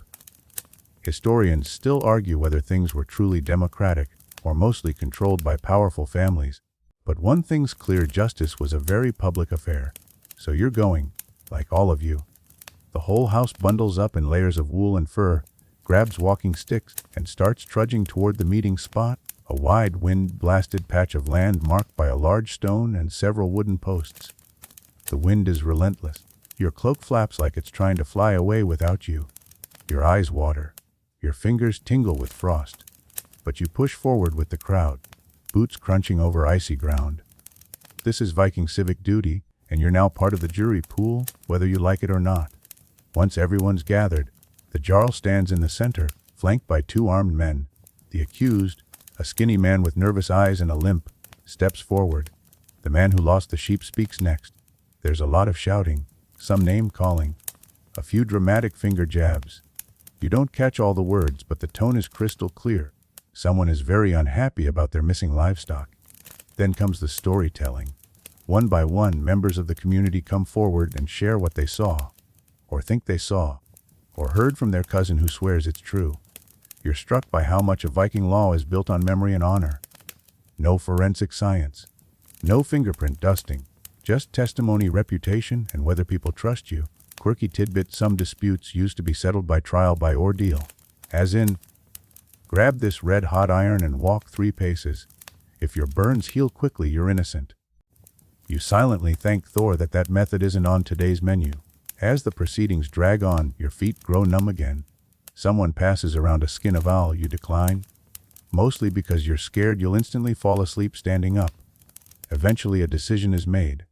Historians still argue whether things were truly democratic or mostly controlled by powerful families. But one thing's clear: justice was a very public affair. So you're going, like all of you. The whole house bundles up in layers of wool and fur, grabs walking sticks, and starts trudging toward the meeting spot, a wide wind-blasted patch of land marked by a large stone and several wooden posts. The wind is relentless. Your cloak flaps like it's trying to fly away without you. Your eyes water. Your fingers tingle with frost. But you push forward with the crowd, boots crunching over icy ground. This is Viking civic duty, and you're now part of the jury pool, whether you like it or not. Once everyone's gathered, the Jarl stands in the center, flanked by two armed men. The accused, a skinny man with nervous eyes and a limp, steps forward. The man who lost the sheep speaks next. There's a lot of shouting, some name-calling, a few dramatic finger jabs. You don't catch all the words, but the tone is crystal clear. Someone is very unhappy about their missing livestock. Then comes the storytelling. One by one, members of the community come forward and share what they saw, or think they saw, or heard from their cousin who swears it's true. You're struck by how much of Viking law is built on memory and honor. No forensic science, no fingerprint dusting, just testimony, reputation, and whether people trust you. Quirky tidbit: some disputes used to be settled by trial by ordeal. As in, grab this red-hot iron and walk 3 paces. If your burns heal quickly, you're innocent. You silently thank Thor that that method isn't on today's menu. As the proceedings drag on, your feet grow numb again. Someone passes around a skin of owl, you decline. Mostly because you're scared you'll instantly fall asleep standing up. Eventually a decision is made.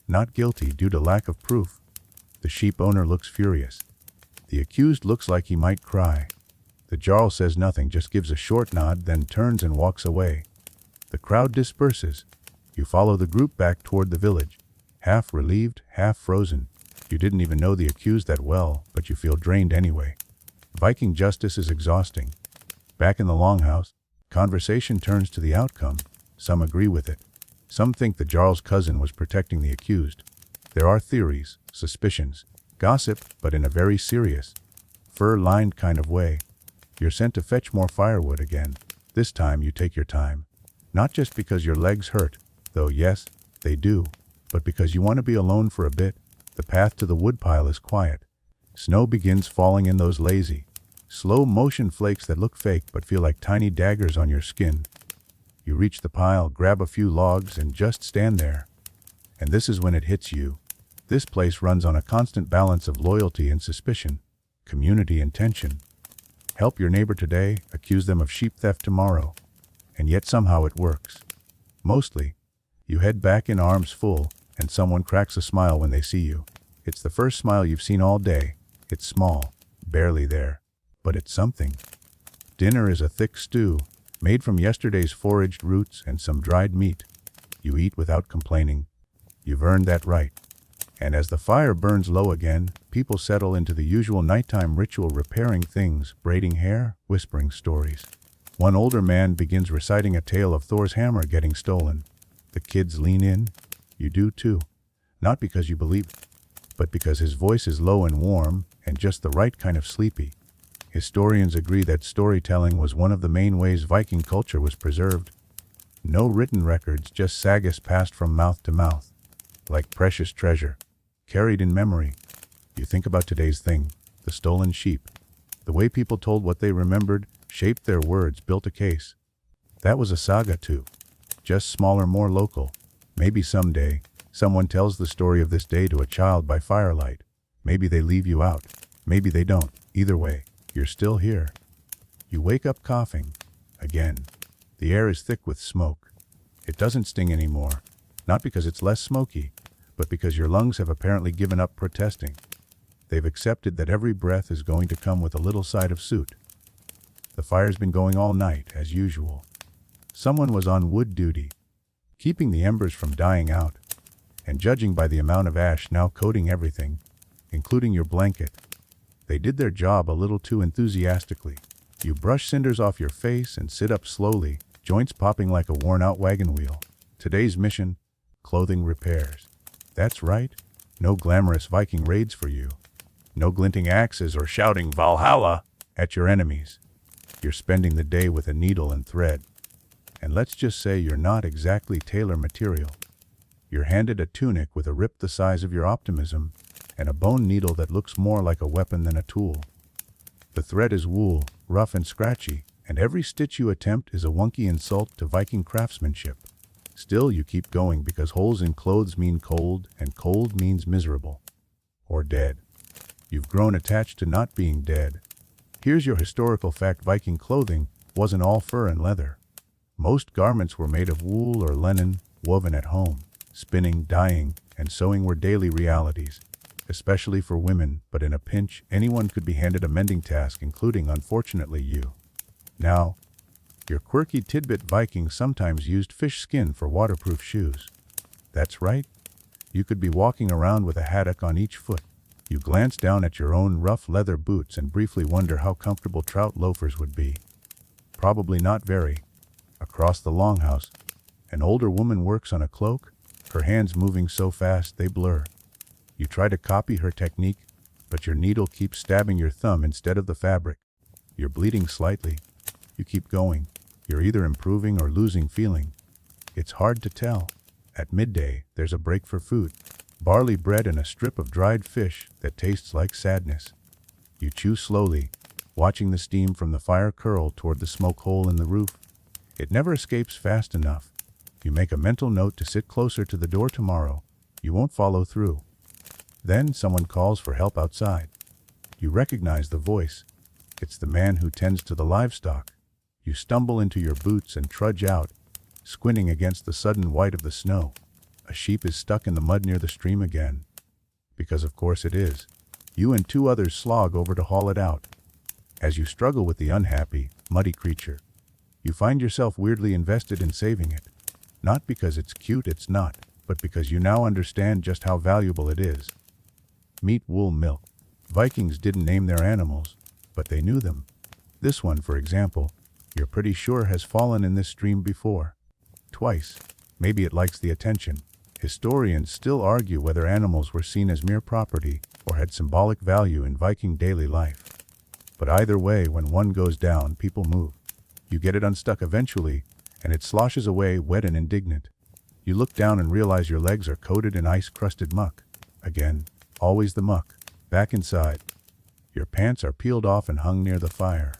Not guilty due to lack of proof. The sheep owner looks furious. The accused looks like he might cry. The Jarl says nothing, just gives a short nod, then turns and walks away. The crowd disperses. You follow the group back toward the village, half relieved, half frozen. You didn't even know the accused that well, but you feel drained anyway. Viking justice is exhausting. Back in the Longhouse, conversation turns to the outcome. Some agree with it. Some think the Jarl's cousin was protecting the accused. There are theories, suspicions, gossip, but in a very serious, fur-lined kind of way. You're sent to fetch more firewood again. This time you take your time. Not just because your legs hurt, though yes, they do, but because you want to be alone for a bit. The path to the woodpile is quiet. Snow begins falling in those lazy, slow-motion flakes that look fake but feel like tiny daggers on your skin. You reach the pile, grab a few logs, and just stand there. And this is when it hits you. This place runs on a constant balance of loyalty and suspicion, community and tension. Help your neighbor today, accuse them of sheep theft tomorrow. And yet somehow it works. Mostly, you head back in arms full, and someone cracks a smile when they see you. It's the first smile you've seen all day. It's small, barely there, but it's something. Dinner is a thick stew, made from yesterday's foraged roots and some dried meat. You eat without complaining. You've earned that right. And as the fire burns low again, people settle into the usual nighttime ritual, repairing things, braiding hair, whispering stories. One older man begins reciting a tale of Thor's hammer getting stolen. The kids lean in. You do too. Not because you believe, but because his voice is low and warm, and just the right kind of sleepy. Historians agree that storytelling was one of the main ways Viking culture was preserved. No written records, just sagas passed from mouth to mouth. Like precious treasure, carried in memory. You think about today's thing, the stolen sheep. The way people told what they remembered, shaped their words, built a case. That was a saga too. Just smaller, more local. Maybe someday, someone tells the story of this day to a child by firelight. Maybe they leave you out. Maybe they don't. Either way, you're still here. You wake up coughing. Again. The air is thick with smoke. It doesn't sting anymore. Not because it's less smoky, but because your lungs have apparently given up protesting. They've accepted that every breath is going to come with a little side of soot. The fire's been going all night, as usual. Someone was on wood duty, keeping the embers from dying out, and judging by the amount of ash now coating everything, including your blanket, they did their job a little too enthusiastically. You brush cinders off your face and sit up slowly, joints popping like a worn-out wagon wheel. Today's mission: clothing repairs. That's right, no glamorous Viking raids for you. No glinting axes or shouting Valhalla at your enemies. You're spending the day with a needle and thread. And let's just say you're not exactly tailor material. You're handed a tunic with a rip the size of your optimism, and a bone needle that looks more like a weapon than a tool. The thread is wool, rough and scratchy, and every stitch you attempt is a wonky insult to Viking craftsmanship. Still, you keep going because holes in clothes mean cold, and cold means miserable. Or dead. You've grown attached to not being dead. Here's your historical fact: Viking clothing wasn't all fur and leather. Most garments were made of wool or linen, woven at home. Spinning, dyeing, and sewing were daily realities, especially for women, but in a pinch, anyone could be handed a mending task, including, unfortunately, you. Now, your quirky tidbit: Vikings sometimes used fish skin for waterproof shoes. That's right. You could be walking around with a haddock on each foot. You glance down at your own rough leather boots and briefly wonder how comfortable trout loafers would be. Probably not very. Across the longhouse, an older woman works on a cloak, her hands moving so fast they blur. You try to copy her technique, but your needle keeps stabbing your thumb instead of the fabric. You're bleeding slightly. You keep going. You're either improving or losing feeling. It's hard to tell. At midday, there's a break for food. Barley bread and a strip of dried fish that tastes like sadness. You chew slowly, watching the steam from the fire curl toward the smoke hole in the roof. It never escapes fast enough. You make a mental note to sit closer to the door tomorrow. You won't follow through. Then someone calls for help outside. You recognize the voice. It's the man who tends to the livestock. You stumble into your boots and trudge out, squinting against the sudden white of the snow. A sheep is stuck in the mud near the stream again. Because of course it is. You and two others slog over to haul it out. As you struggle with the unhappy, muddy creature, you find yourself weirdly invested in saving it. Not because it's cute, it's not, but because you now understand just how valuable it is. Meat, wool, milk. Vikings didn't name their animals, but they knew them. This one, for example, you're pretty sure has fallen in this stream before. Twice. Maybe it likes the attention. Historians still argue whether animals were seen as mere property or had symbolic value in Viking daily life. But either way, when one goes down, people move. You get it unstuck eventually, and it sloshes away, wet and indignant. You look down and realize your legs are coated in ice-crusted muck. Again, always the muck. Back inside. Your pants are peeled off and hung near the fire.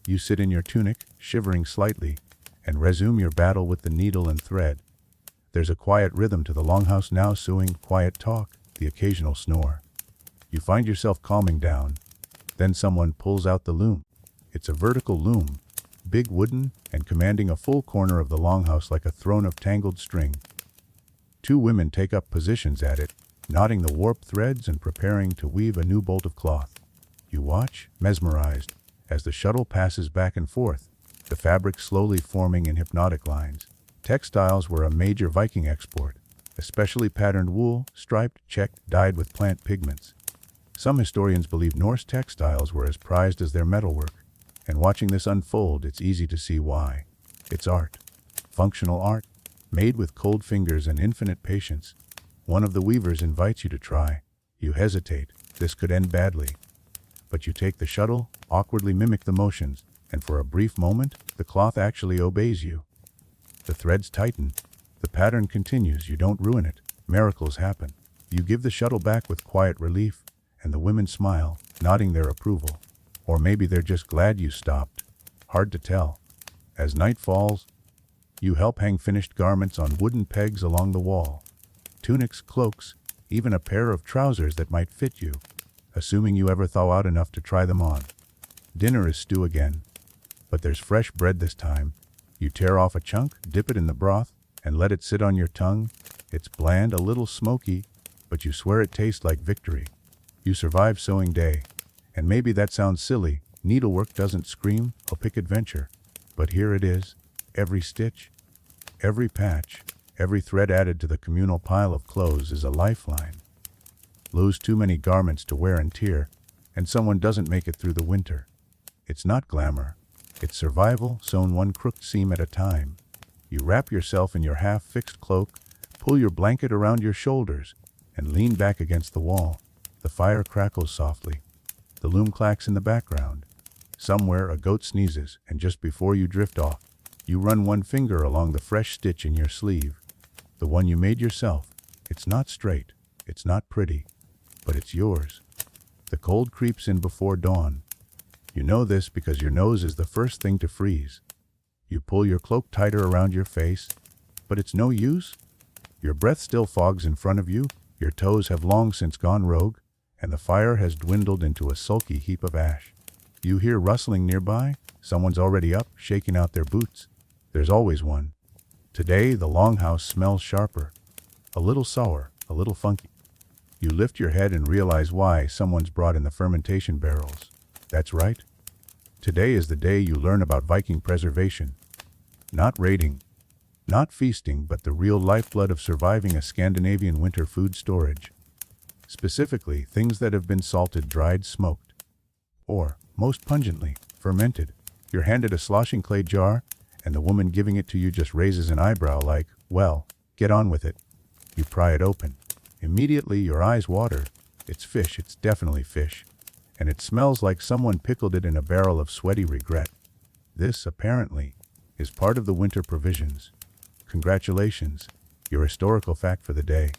You sit in your tunic, shivering slightly, and resume your battle with the needle and thread. There's a quiet rhythm to the longhouse now: sewing, quiet talk, the occasional snore. You find yourself calming down. Then someone pulls out the loom. It's a vertical loom, big, wooden, and commanding a full corner of the longhouse like a throne of tangled string. Two women take up positions at it, knotting the warped threads and preparing to weave a new bolt of cloth. You watch, mesmerized, as the shuttle passes back and forth, the fabric slowly forming in hypnotic lines. Textiles were a major Viking export, especially patterned wool, striped, checked, dyed with plant pigments. Some historians believe Norse textiles were as prized as their metalwork, and watching this unfold, it's easy to see why. It's art. Functional art, made with cold fingers and infinite patience. One of the weavers invites you to try. You hesitate. This could end badly. But you take the shuttle, awkwardly mimic the motions, and for a brief moment, the cloth actually obeys you. The threads tighten. The pattern continues. You don't ruin it. Miracles happen. You give the shuttle back with quiet relief, and the women smile, nodding their approval. Or maybe they're just glad you stopped. Hard to tell. As night falls, you help hang finished garments on wooden pegs along the wall. Tunics, cloaks, even a pair of trousers that might fit you, assuming you ever thaw out enough to try them on. Dinner is stew again, but there's fresh bread this time. You tear off a chunk, dip it in the broth, and let it sit on your tongue. It's bland, a little smoky, but you swear it tastes like victory. You survive sewing day, and maybe that sounds silly. Needlework doesn't scream, I'll pick adventure. But here it is, every stitch, every patch, every thread added to the communal pile of clothes is a lifeline. Lose too many garments to wear and tear, and someone doesn't make it through the winter. It's not glamour. It's survival, sewn one crooked seam at a time. You wrap yourself in your half-fixed cloak, pull your blanket around your shoulders, and lean back against the wall. The fire crackles softly. The loom clacks in the background. Somewhere a goat sneezes, and just before you drift off, you run one finger along the fresh stitch in your sleeve. The one you made yourself. It's not straight. It's not pretty. But it's yours. The cold creeps in before dawn. You know this because your nose is the first thing to freeze. You pull your cloak tighter around your face, but it's no use. Your breath still fogs in front of you, your toes have long since gone rogue, and the fire has dwindled into a sulky heap of ash. You hear rustling nearby, someone's already up, shaking out their boots. There's always one. Today, the longhouse smells sharper, a little sour, a little funky. You lift your head and realize why someone's brought in the fermentation barrels. That's right. Today is the day you learn about Viking preservation. Not raiding, not feasting, but the real lifeblood of surviving a Scandinavian winter food storage. Specifically, things that have been salted, dried, smoked, or, most pungently, fermented. You're handed a sloshing clay jar, and the woman giving it to you just raises an eyebrow like, well, get on with it. You pry it open. Immediately, your eyes water. It's fish, it's definitely fish. And it smells like someone pickled it in a barrel of sweaty regret. This, apparently, is part of the winter provisions. Congratulations, your historical fact for the day.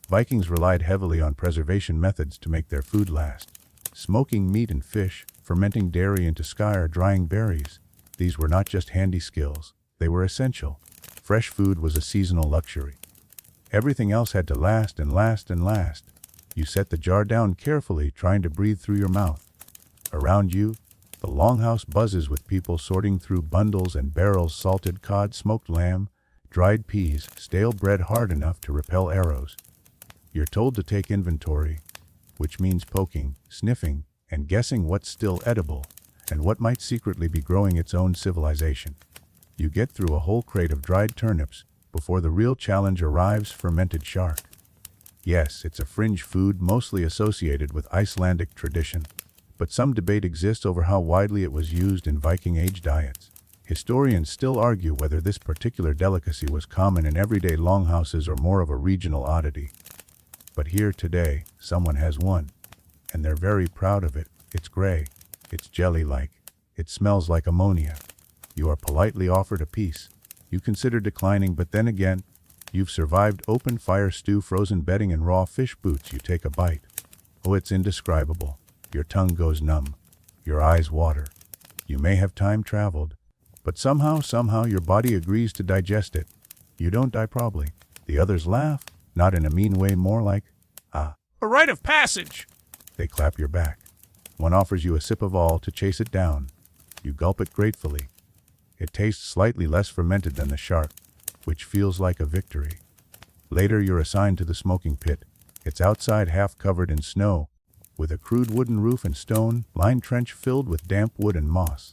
Vikings relied heavily on preservation methods to make their food last. Smoking meat and fish, fermenting dairy into sky, or drying berries. These were not just handy skills, they were essential. Fresh food was a seasonal luxury. Everything else had to last and last and last. You set the jar down carefully, trying to breathe through your mouth. Around you, the longhouse buzzes with people sorting through bundles and barrels, salted cod, smoked lamb, dried peas, stale bread hard enough to repel arrows. You're told to take inventory, which means poking, sniffing, and guessing what's still edible, and what might secretly be growing its own civilization. You get through a whole crate of dried turnips before the real challenge arrives: fermented shark. Yes, it's a fringe food mostly associated with Icelandic tradition, but some debate exists over how widely it was used in Viking-age diets. Historians still argue whether this particular delicacy was common in everyday longhouses or more of a regional oddity. But here today, someone has one, and they're very proud of it. It's gray, it's jelly-like, it smells like ammonia. You are politely offered a piece. You consider declining, but then again, you've survived open fire stew, frozen bedding, and raw fish boots. You take a bite. Oh, it's indescribable. Your tongue goes numb. Your eyes water. You may have time traveled, but somehow your body agrees to digest it. You don't die, probably. The others laugh, not in a mean way, more like, a rite of passage. They clap your back. One offers you a sip of all to chase it down. You gulp it gratefully. It tastes slightly less fermented than the shark, which feels like a victory. Later, you're assigned to the smoking pit. It's outside, half covered in snow, with a crude wooden roof and stone-lined trench filled with damp wood and moss.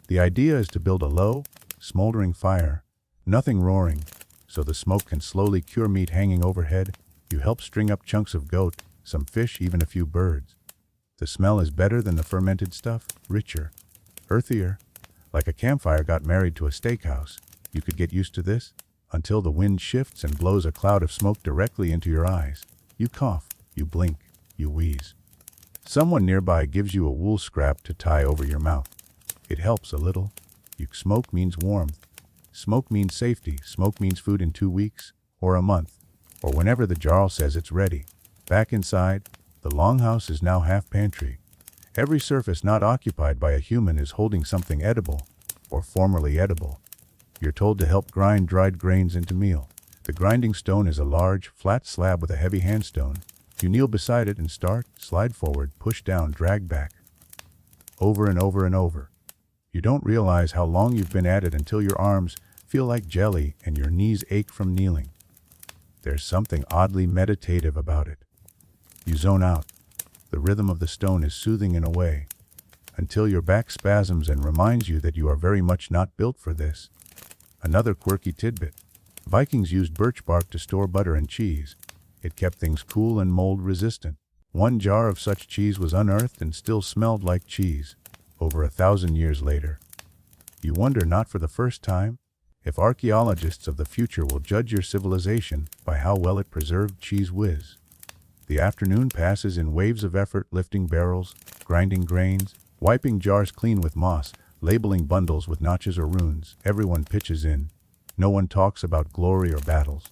The idea is to build a low, smoldering fire, nothing roaring, so the smoke can slowly cure meat hanging overhead. You help string up chunks of goat, some fish, even a few birds. The smell is better than the fermented stuff, richer, earthier, like a campfire got married to a steakhouse. You could get used to this, until the wind shifts and blows a cloud of smoke directly into your eyes. You cough, you blink, you wheeze. Someone nearby gives you a wool scrap to tie over your mouth. It helps a little. Smoke means warmth. Smoke means safety. Smoke means food in 2 weeks, or a month, or whenever the jarl says it's ready. Back inside, the longhouse is now half pantry. Every surface not occupied by a human is holding something edible, or formerly edible. You're told to help grind dried grains into meal. The grinding stone is a large, flat slab with a heavy handstone. You kneel beside it and start, slide forward, push down, drag back. Over and over and over. You don't realize how long you've been at it until your arms feel like jelly and your knees ache from kneeling. There's something oddly meditative about it. You zone out. The rhythm of the stone is soothing in a way, until your back spasms and reminds you that you are very much not built for this. Another quirky tidbit. Vikings used birch bark to store butter and cheese. It kept things cool and mold resistant. One jar of such cheese was unearthed and still smelled like cheese, over 1,000 years later. You wonder, not for the first time, if archaeologists of the future will judge your civilization by how well it preserved cheese whiz. The afternoon passes in waves of effort, lifting barrels, grinding grains, wiping jars clean with moss, labeling bundles with notches or runes. Everyone pitches in. No one talks about glory or battles,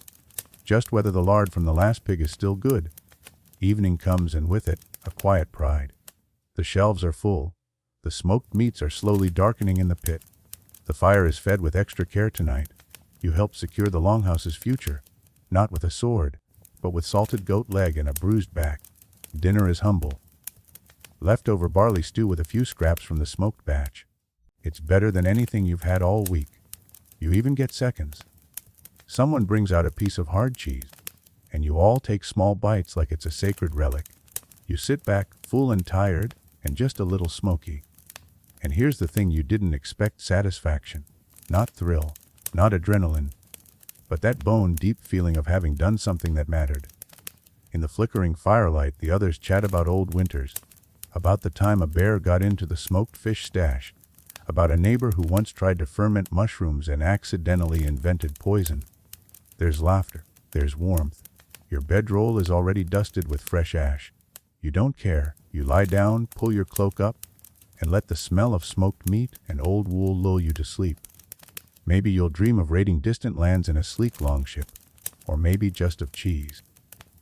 just whether the lard from the last pig is still good. Evening comes, and with it, a quiet pride. The shelves are full. The smoked meats are slowly darkening in the pit. The fire is fed with extra care tonight. You help secure the Longhouse's future, not with a sword, but with salted goat leg and a bruised back. Dinner is humble. Leftover barley stew with a few scraps from the smoked batch. It's better than anything you've had all week. You even get seconds. Someone brings out a piece of hard cheese, and you all take small bites like it's a sacred relic. You sit back, full and tired, and just a little smoky. And here's the thing you didn't expect: satisfaction. Not thrill, not adrenaline, but that bone-deep feeling of having done something that mattered. In the flickering firelight, the others chat about old winters, about the time a bear got into the smoked fish stash, about a neighbor who once tried to ferment mushrooms and accidentally invented poison. There's laughter, there's warmth. Your bedroll is already dusted with fresh ash. You don't care. You lie down, pull your cloak up, and let the smell of smoked meat and old wool lull you to sleep. Maybe you'll dream of raiding distant lands in a sleek longship, or maybe just of cheese.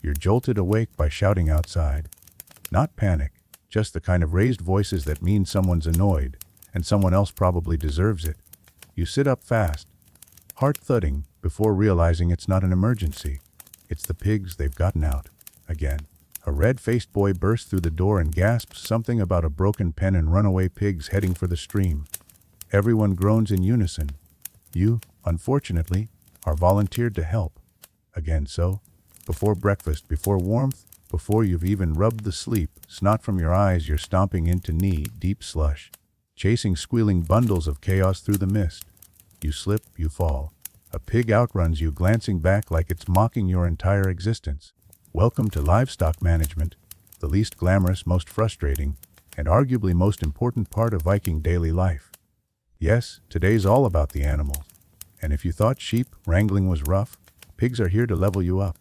You're jolted awake by shouting outside. Not panic, just the kind of raised voices that mean someone's annoyed, and someone else probably deserves it. You sit up fast, heart thudding, before realizing it's not an emergency. It's the pigs. They've gotten out. Again. A red-faced boy bursts through the door and gasps something about a broken pen and runaway pigs heading for the stream. Everyone groans in unison. You, unfortunately, are volunteered to help. Again, so, before breakfast, before warmth, before you've even rubbed the sleep, snot from your eyes, you're stomping into knee-deep slush, chasing squealing bundles of chaos through the mist. You slip, you fall. A pig outruns you, glancing back like it's mocking your entire existence. Welcome to livestock management, the least glamorous, most frustrating, and arguably most important part of Viking daily life. Yes, today's all about the animals. And if you thought sheep wrangling was rough, pigs are here to level you up.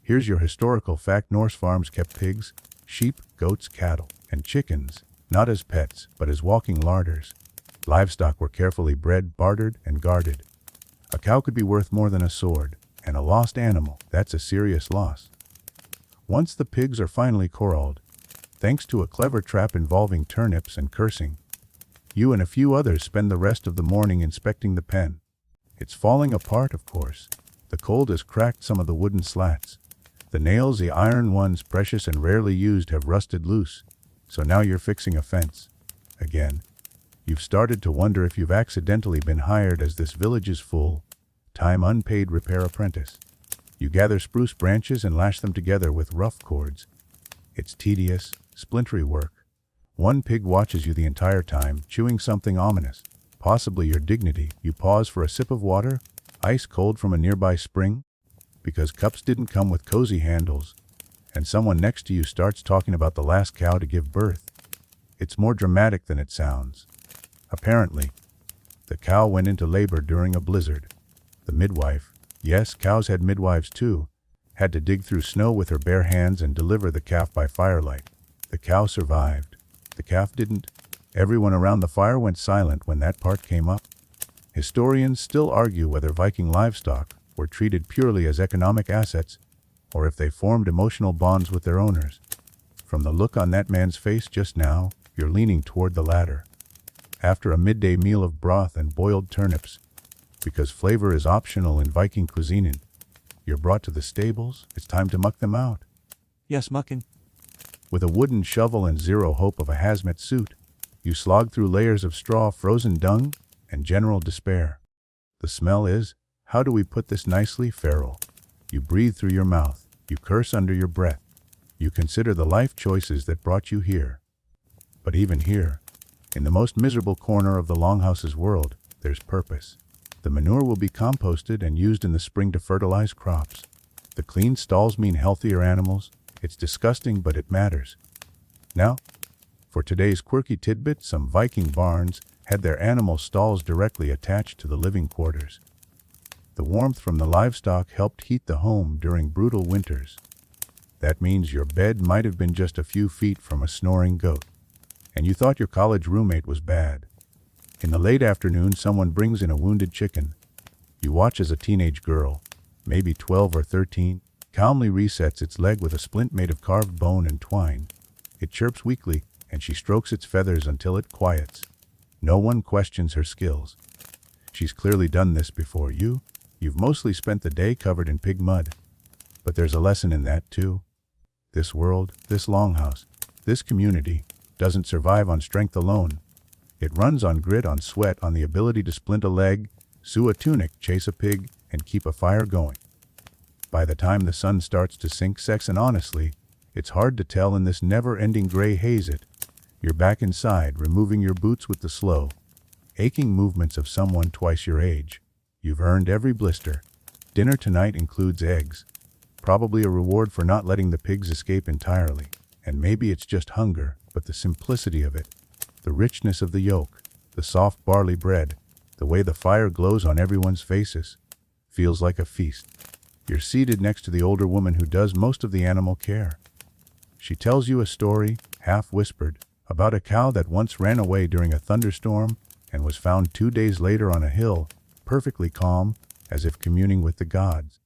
Here's your historical fact: Norse farms kept pigs, sheep, goats, cattle, and chickens, not as pets, but as walking larders. Livestock were carefully bred, bartered, and guarded. A cow could be worth more than a sword, and a lost animal, that's a serious loss. Once the pigs are finally corralled, thanks to a clever trap involving turnips and cursing, you and a few others spend the rest of the morning inspecting the pen. It's falling apart, of course. The cold has cracked some of the wooden slats. The nails, the iron ones, precious and rarely used, have rusted loose. So now you're fixing a fence. Again. You've started to wonder if you've accidentally been hired as this village's full-time unpaid repair apprentice. You gather spruce branches and lash them together with rough cords. It's tedious, splintery work. One pig watches you the entire time, chewing something ominous, possibly your dignity. You pause for a sip of water, ice cold from a nearby spring, because cups didn't come with cozy handles, and someone next to you starts talking about the last cow to give birth. It's more dramatic than it sounds. Apparently, the cow went into labor during a blizzard. The midwife, yes, cows had midwives too, had to dig through snow with her bare hands and deliver the calf by firelight. The cow survived. The calf didn't. Everyone around the fire went silent when that part came up. Historians still argue whether Viking livestock were treated purely as economic assets, or if they formed emotional bonds with their owners. From the look on that man's face just now, you're leaning toward the latter. After a midday meal of broth and boiled turnips, because flavor is optional in Viking cuisine, you're brought to the stables. It's time to muck them out. Yes, mucking. With a wooden shovel and zero hope of a hazmat suit, you slog through layers of straw, frozen dung, and general despair. The smell is, how do we put this nicely, feral. You breathe through your mouth. You curse under your breath. You consider the life choices that brought you here. But even here, in the most miserable corner of the Longhouse's world, there's purpose. The manure will be composted and used in the spring to fertilize crops. The clean stalls mean healthier animals. It's disgusting, but it matters. Now, for today's quirky tidbit, some Viking barns had their animal stalls directly attached to the living quarters. The warmth from the livestock helped heat the home during brutal winters. That means your bed might have been just a few feet from a snoring goat, and you thought your college roommate was bad. In the late afternoon, someone brings in a wounded chicken. You watch as a teenage girl, maybe 12 or 13, calmly resets its leg with a splint made of carved bone and twine. It chirps weakly, and she strokes its feathers until it quiets. No one questions her skills. She's clearly done this before. You've mostly spent the day covered in pig mud. But there's a lesson in that too. This world, this longhouse, this community, doesn't survive on strength alone. It runs on grit, on sweat, on the ability to splint a leg, sew a tunic, chase a pig, and keep a fire going. By the time the sun starts to sink, and honestly, it's hard to tell in this never-ending gray haze. You're back inside, removing your boots with the slow, aching movements of someone twice your age. You've earned every blister. Dinner tonight includes eggs. Probably a reward for not letting the pigs escape entirely. And maybe it's just hunger, but the simplicity of it, the richness of the yolk, the soft barley bread, the way the fire glows on everyone's faces, feels like a feast. You're seated next to the older woman who does most of the animal care. She tells you a story, half whispered, about a cow that once ran away during a thunderstorm and was found 2 days later on a hill, perfectly calm, as if communing with the gods.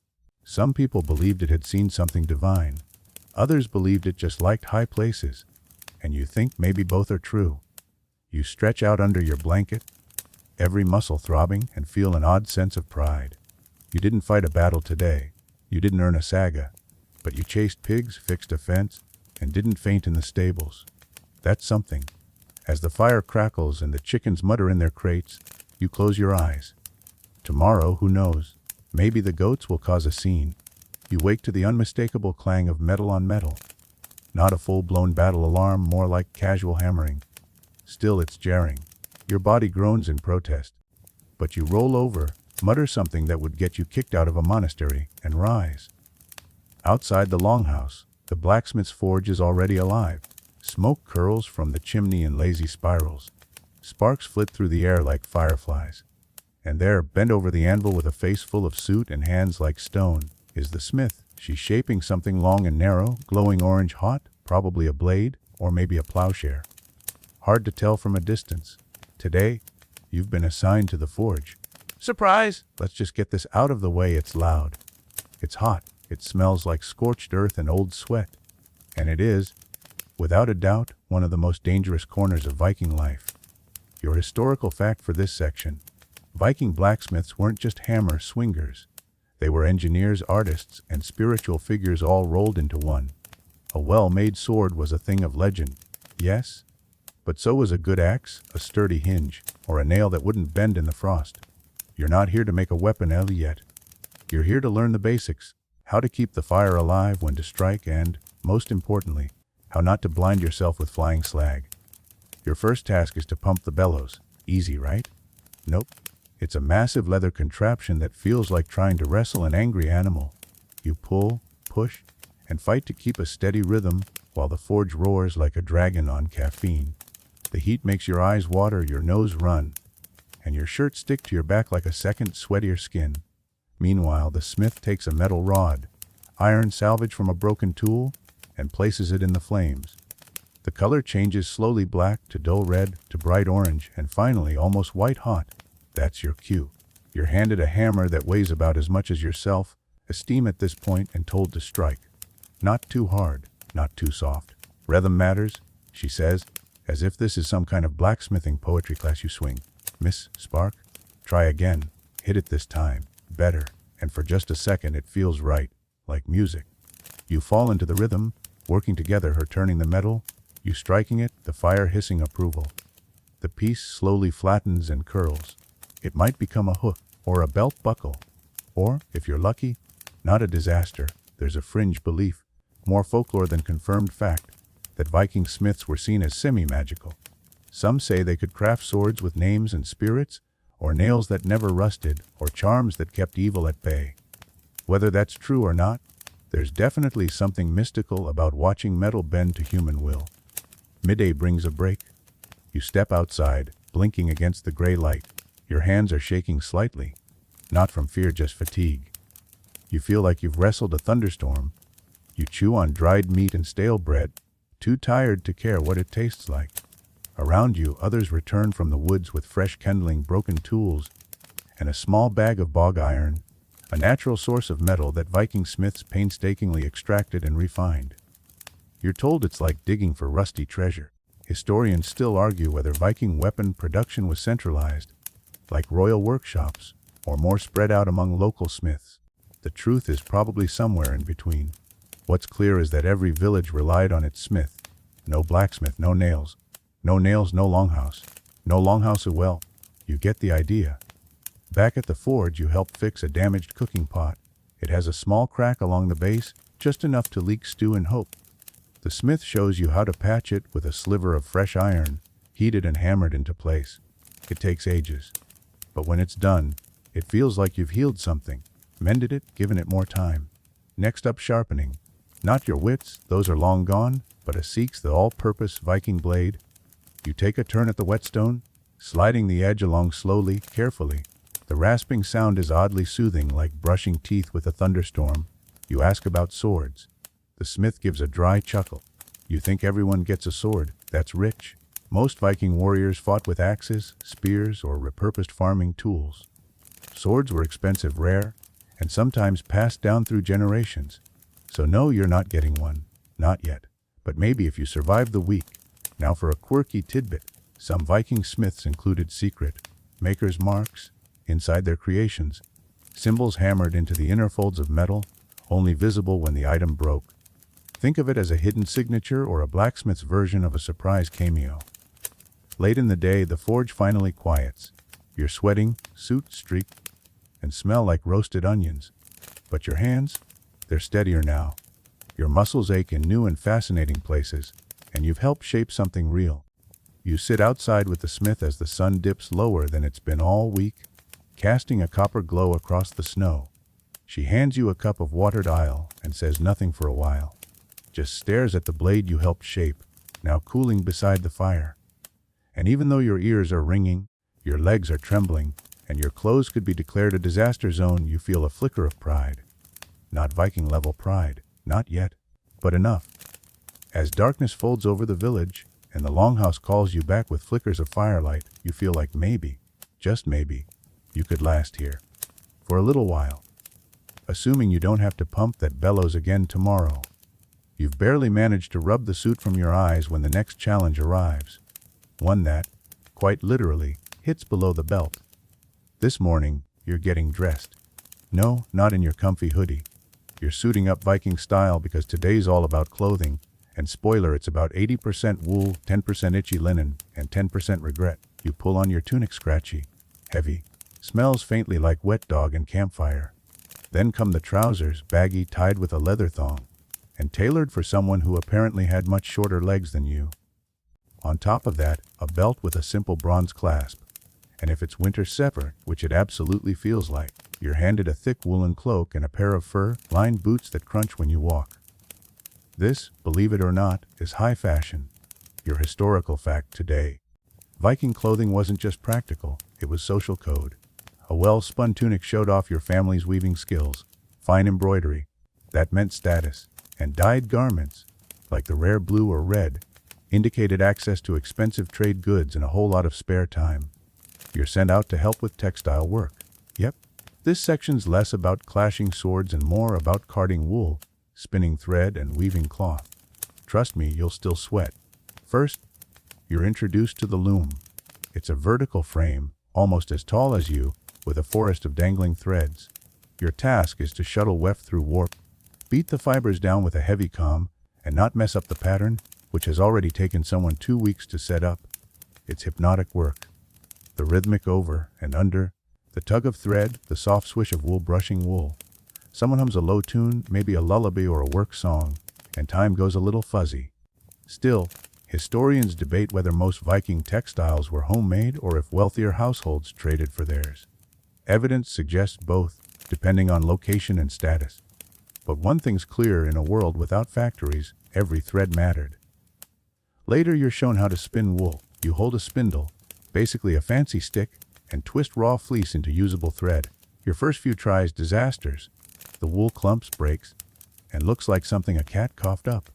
Some people believed it had seen something divine. Others believed it just liked high places. And you think maybe both are true. You stretch out under your blanket, every muscle throbbing, and feel an odd sense of pride. You didn't fight a battle today. You didn't earn a saga. But you chased pigs, fixed a fence, and didn't faint in the stables. That's something. As the fire crackles and the chickens mutter in their crates, you close your eyes. Tomorrow, who knows? Maybe the goats will cause a scene. You wake to the unmistakable clang of metal on metal. Not a full-blown battle alarm, more like casual hammering. Still, it's jarring. Your body groans in protest. But you roll over, mutter something that would get you kicked out of a monastery, and rise. Outside the longhouse, the blacksmith's forge is already alive. Smoke curls from the chimney in lazy spirals. Sparks flit through the air like fireflies. And there, bent over the anvil with a face full of soot and hands like stone, is the smith. She's shaping something long and narrow, glowing orange hot, probably a blade, or maybe a plowshare. Hard to tell from a distance. Today, you've been assigned to the forge. Surprise! Let's just get this out of the way. It's loud. It's hot. It smells like scorched earth and old sweat. And it is, without a doubt, one of the most dangerous corners of Viking life. Your historical fact for this section: Viking blacksmiths weren't just hammer swingers. They were engineers, artists, and spiritual figures all rolled into one. A well-made sword was a thing of legend, yes, but so was a good axe, a sturdy hinge, or a nail that wouldn't bend in the frost. You're not here to make a weapon yet. You're here to learn the basics: how to keep the fire alive, when to strike, and, most importantly, how not to blind yourself with flying slag. Your first task is to pump the bellows. Easy, right? Nope. It's a massive leather contraption that feels like trying to wrestle an angry animal. You pull, push, and fight to keep a steady rhythm while the forge roars like a dragon on caffeine. The heat makes your eyes water, your nose run, and your shirt stick to your back like a second, sweatier skin. Meanwhile, the smith takes a metal rod, iron salvage from a broken tool, and places it in the flames. The color changes slowly: black to dull red to bright orange, and finally almost white hot. That's your cue. You're handed a hammer that weighs about as much as yourself, esteem at this point, and told to strike. Not too hard, not too soft. Rhythm matters, she says, as if this is some kind of blacksmithing poetry class. You swing. Miss, spark. Try again. Hit it this time. Better. And for just a second it feels right, like music. You fall into the rhythm, working together, her turning the metal, you striking it, the fire hissing approval. The piece slowly flattens and curls. It might become a hook, or a belt buckle. Or, if you're lucky, not a disaster. There's a fringe belief, more folklore than confirmed fact, that Viking smiths were seen as semi-magical. Some say they could craft swords with names and spirits, or nails that never rusted, or charms that kept evil at bay. Whether that's true or not, there's definitely something mystical about watching metal bend to human will. Midday brings a break. You step outside, blinking against the gray light. Your hands are shaking slightly, not from fear, just fatigue. You feel like you've wrestled a thunderstorm. You chew on dried meat and stale bread, too tired to care what it tastes like. Around you, others return from the woods with fresh kindling, broken tools, and a small bag of bog iron, a natural source of metal that Viking smiths painstakingly extracted and refined. You're told it's like digging for rusty treasure. Historians still argue whether Viking weapon production was centralized, like royal workshops, or more spread out among local smiths. The truth is probably somewhere in between. What's clear is that every village relied on its smith. No blacksmith, no nails. No nails, no longhouse. No longhouse, a well. You get the idea. Back at the forge, you help fix a damaged cooking pot. It has a small crack along the base, just enough to leak stew and hope. The smith shows you how to patch it with a sliver of fresh iron, heated and hammered into place. It takes ages. But when it's done, it feels like you've healed something, mended it, given it more time. Next up, sharpening. Not your wits, those are long gone, but a seeks the all-purpose Viking blade. You take a turn at the whetstone, sliding the edge along slowly, carefully. The rasping sound is oddly soothing, like brushing teeth with a thunderstorm. You ask about swords. The smith gives a dry chuckle. You think everyone gets a sword. That's rich. Most Viking warriors fought with axes, spears, or repurposed farming tools. Swords were expensive, rare, and sometimes passed down through generations. So no, you're not getting one. Not yet. But maybe if you survive the week. Now for a quirky tidbit. Some Viking smiths included secret maker's marks inside their creations. Symbols hammered into the inner folds of metal, only visible when the item broke. Think of it as a hidden signature or a blacksmith's version of a surprise cameo. Late in the day, the forge finally quiets. You're sweating, suit streaked, and smell like roasted onions. But your hands? They're steadier now. Your muscles ache in new and fascinating places, and you've helped shape something real. You sit outside with the smith as the sun dips lower than it's been all week, casting a copper glow across the snow. She hands you a cup of watered ale and says nothing for a while. Just stares at the blade you helped shape, now cooling beside the fire. And even though your ears are ringing, your legs are trembling, and your clothes could be declared a disaster zone, you feel a flicker of pride. Not Viking-level pride, not yet, but enough. As darkness folds over the village, and the longhouse calls you back with flickers of firelight, you feel like maybe, just maybe, you could last here. For a little while. Assuming you don't have to pump that bellows again tomorrow. You've barely managed to rub the soot from your eyes when the next challenge arrives. One that, quite literally, hits below the belt. This morning, you're getting dressed. No, not in your comfy hoodie. You're suiting up Viking style because today's all about clothing, and spoiler, it's about 80% wool, 10% itchy linen, and 10% regret. You pull on your tunic, scratchy, heavy, smells faintly like wet dog and campfire. Then come the trousers, baggy, tied with a leather thong, and tailored for someone who apparently had much shorter legs than you. On top of that, a belt with a simple bronze clasp. And if it's winter separate, which it absolutely feels like, you're handed a thick woolen cloak and a pair of fur-lined boots that crunch when you walk. This, believe it or not, is high fashion. Your historical fact today. Viking clothing wasn't just practical, it was social code. A well-spun tunic showed off your family's weaving skills. Fine embroidery, that meant status. And dyed garments, like the rare blue or red, indicated access to expensive trade goods and a whole lot of spare time. You're sent out to help with textile work. Yep, this section's less about clashing swords and more about carding wool, spinning thread, and weaving cloth. Trust me, you'll still sweat. First, you're introduced to the loom. It's a vertical frame, almost as tall as you, with a forest of dangling threads. Your task is to shuttle weft through warp, beat the fibers down with a heavy comb, and not mess up the pattern, which has already taken someone 2 weeks to set up. It's hypnotic work. The rhythmic over and under, the tug of thread, the soft swish of wool brushing wool. Someone hums a low tune, maybe a lullaby or a work song, and time goes a little fuzzy. Still, historians debate whether most Viking textiles were homemade or if wealthier households traded for theirs. Evidence suggests both, depending on location and status. But one thing's clear, in a world without factories, every thread mattered. Later, you're shown how to spin wool. You hold a spindle, basically a fancy stick, and twist raw fleece into usable thread. Your first few tries, disasters. The wool clumps, breaks, and looks like something a cat coughed up.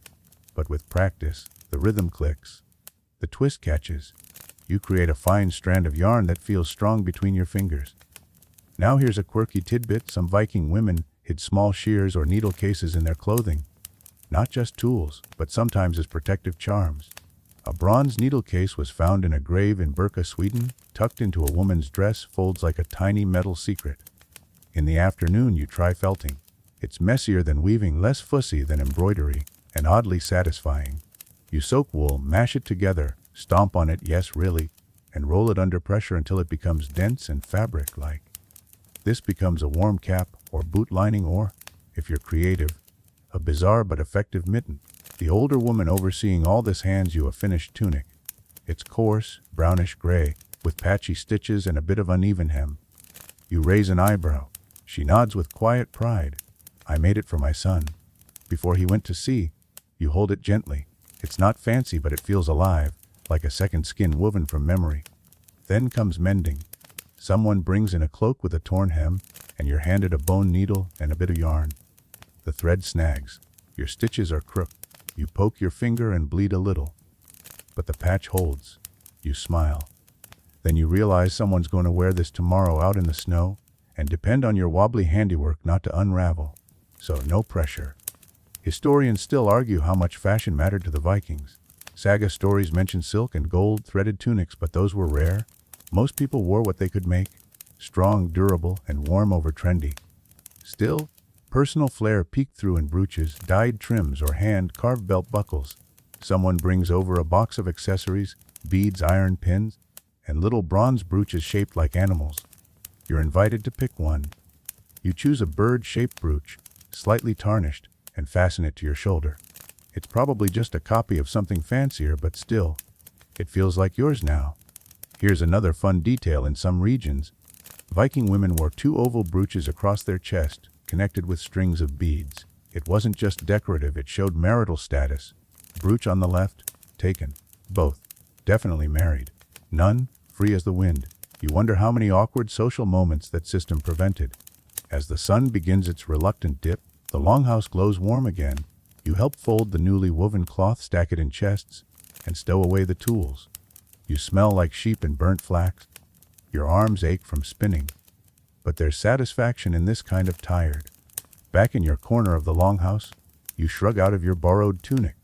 But with practice, the rhythm clicks. The twist catches. You create a fine strand of yarn that feels strong between your fingers. Now here's a quirky tidbit. Some Viking women hid small shears or needle cases in their clothing. Not just tools, but sometimes as protective charms. A bronze needle case was found in a grave in Birka, Sweden, tucked into a woman's dress, folds like a tiny metal secret. In the afternoon you try felting. It's messier than weaving, less fussy than embroidery, and oddly satisfying. You soak wool, mash it together, stomp on it, yes really, and roll it under pressure until it becomes dense and fabric-like. This becomes a warm cap or boot lining or, if you're creative, a bizarre but effective mitten. The older woman overseeing all this hands you a finished tunic. It's coarse, brownish gray, with patchy stitches and a bit of uneven hem. You raise an eyebrow. She nods with quiet pride. I made it for my son. Before he went to sea, you hold it gently. It's not fancy, but it feels alive, like a second skin woven from memory. Then comes mending. Someone brings in a cloak with a torn hem, and you're handed a bone needle and a bit of yarn. The thread snags. Your stitches are crooked. You poke your finger and bleed a little. But the patch holds. You smile. Then you realize someone's going to wear this tomorrow out in the snow, and depend on your wobbly handiwork not to unravel. So no pressure. Historians still argue how much fashion mattered to the Vikings. Saga stories mention silk and gold threaded tunics, but those were rare. Most people wore what they could make, strong, durable, and warm over trendy. Still, personal flair peeked through in brooches, dyed trims, or hand-carved belt buckles. Someone brings over a box of accessories, beads, iron pins, and little bronze brooches shaped like animals. You're invited to pick one. You choose a bird-shaped brooch, slightly tarnished, and fasten it to your shoulder. It's probably just a copy of something fancier, but still, it feels like yours now. Here's another fun detail in some regions. Viking women wore 2 oval brooches across their chest, connected with strings of beads. It wasn't just decorative, it showed marital status. Brooch on the left, taken. Both, definitely married. None, free as the wind. You wonder how many awkward social moments that system prevented. As the sun begins its reluctant dip, the longhouse glows warm again. You help fold the newly woven cloth, stack it in chests, and stow away the tools. You smell like sheep and burnt flax. Your arms ache from spinning. But there's satisfaction in this kind of tired. Back in your corner of the longhouse, you shrug out of your borrowed tunic.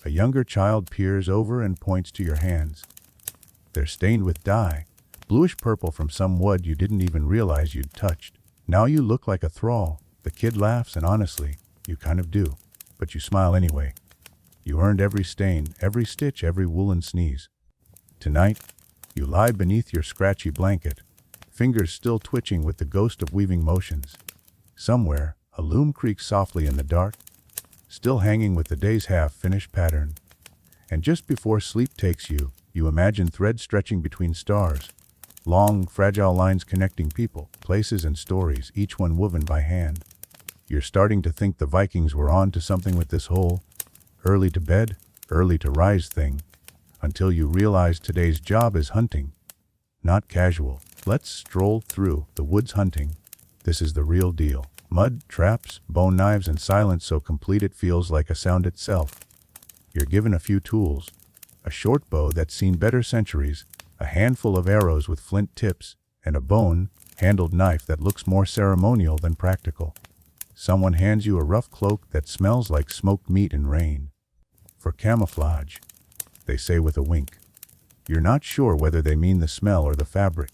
A younger child peers over and points to your hands. They're stained with dye, bluish purple from some wood you didn't even realize you'd touched. Now you look like a thrall. The kid laughs, and honestly, you kind of do. But you smile anyway. You earned every stain, every stitch, every woolen sneeze. Tonight, you lie beneath your scratchy blanket, fingers still twitching with the ghost of weaving motions. Somewhere, a loom creaks softly in the dark, still hanging with the day's half-finished pattern. And just before sleep takes you, you imagine threads stretching between stars, long, fragile lines connecting people, places, and stories, each one woven by hand. You're starting to think the Vikings were on to something with this whole early to bed, early to rise thing, until you realize today's job is hunting. Not casual. Let's stroll through the woods hunting. This is the real deal. Mud, traps, bone knives, and silence so complete it feels like a sound itself. You're given a few tools. A short bow that's seen better centuries, a handful of arrows with flint tips, and a bone-handled knife that looks more ceremonial than practical. Someone hands you a rough cloak that smells like smoked meat and rain. For camouflage, they say with a wink. You're not sure whether they mean the smell or the fabric.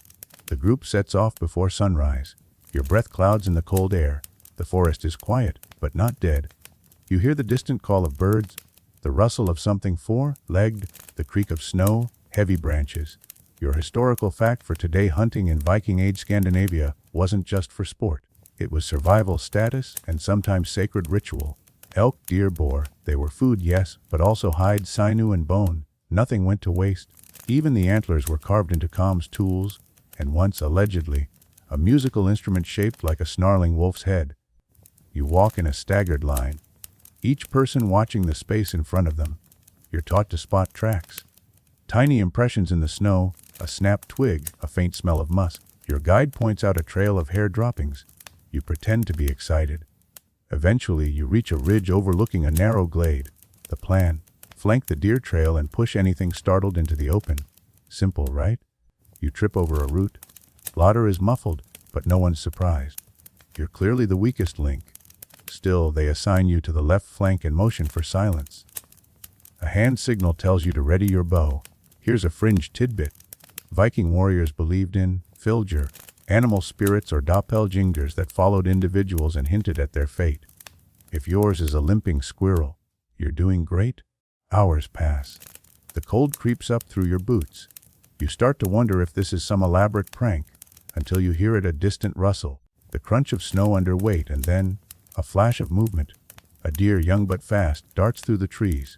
The group sets off before sunrise. Your breath clouds in the cold air. The forest is quiet, but not dead. You hear the distant call of birds, the rustle of something four-legged, the creak of snow, heavy branches. Your historical fact for today: hunting in Viking Age Scandinavia wasn't just for sport. It was survival, status, and sometimes sacred ritual. Elk, deer, boar, they were food, yes, but also hide, sinew, and bone. Nothing went to waste. Even the antlers were carved into Com's tools, and once, allegedly, a musical instrument shaped like a snarling wolf's head. You walk in a staggered line, each person watching the space in front of them. You're taught to spot tracks. Tiny impressions in the snow, a snapped twig, a faint smell of musk. Your guide points out a trail of hair droppings. You pretend to be excited. Eventually, you reach a ridge overlooking a narrow glade. The plan: flank the deer trail and push anything startled into the open. Simple, right? You trip over a root. Laughter is muffled, but no one's surprised. You're clearly the weakest link. Still, they assign you to the left flank and motion for silence. A hand signal tells you to ready your bow. Here's a fringe tidbit. Viking warriors believed in filger, animal spirits or doppelgangers that followed individuals and hinted at their fate. If yours is a limping squirrel, you're doing great. Hours pass. The cold creeps up through your boots. You start to wonder if this is some elaborate prank, until you hear a distant rustle, the crunch of snow under weight, and then a flash of movement. A deer, young but fast, darts through the trees.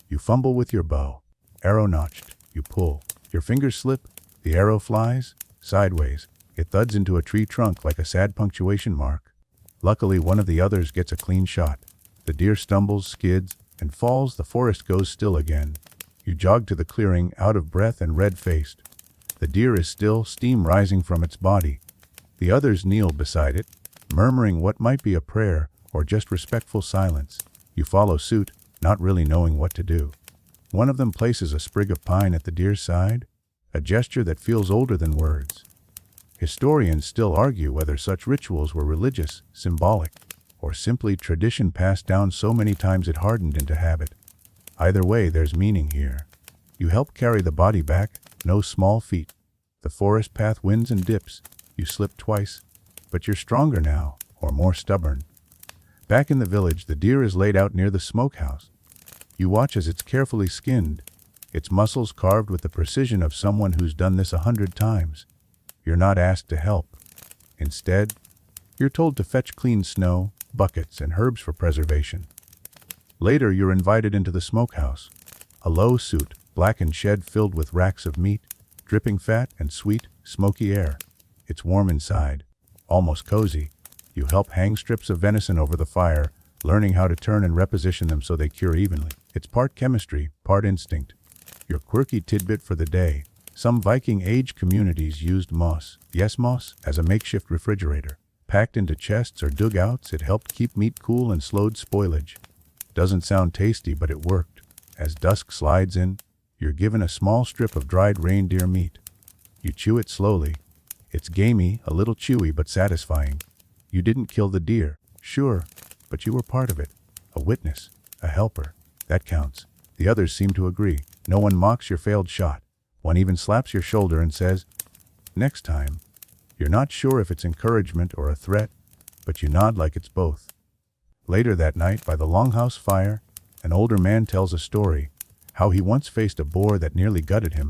You fumble with your bow. Arrow notched. You pull. Your fingers slip. The arrow flies sideways. It thuds into a tree trunk like a sad punctuation mark. Luckily, one of the others gets a clean shot. The deer stumbles, skids, and falls. The forest goes still again. You jog to the clearing, out of breath and red-faced. The deer is still, steam rising from its body. The others kneel beside it, murmuring what might be a prayer or just respectful silence. You follow suit, not really knowing what to do. One of them places a sprig of pine at the deer's side, a gesture that feels older than words. Historians still argue whether such rituals were religious, symbolic, or simply tradition passed down so many times it hardened into habit. Either way, there's meaning here. You help carry the body back, no small feat. The forest path winds and dips. You slip twice, but you're stronger now, or more stubborn. Back in the village, the deer is laid out near the smokehouse. You watch as it's carefully skinned, its muscles carved with the precision of someone who's done this 100 times. You're not asked to help. Instead, you're told to fetch clean snow, buckets, and herbs for preservation. Later, you're invited into the smokehouse, a low suit, blackened shed filled with racks of meat, dripping fat and sweet, smoky air. It's warm inside, almost cozy. You help hang strips of venison over the fire, learning how to turn and reposition them so they cure evenly. It's part chemistry, part instinct. Your quirky tidbit for the day. Some Viking-age communities used moss, yes moss, as a makeshift refrigerator. Packed into chests or dugouts, it helped keep meat cool and slowed spoilage. Doesn't sound tasty, but it worked. As dusk slides in, you're given a small strip of dried reindeer meat. You chew it slowly. It's gamey, a little chewy, but satisfying. You didn't kill the deer, sure, but you were part of it. A witness, a helper. That counts. The others seem to agree. No one mocks your failed shot. One even slaps your shoulder and says, "Next time." You're not sure if it's encouragement or a threat, but you nod like it's both. Later that night, by the Longhouse fire, an older man tells a story, how he once faced a boar that nearly gutted him.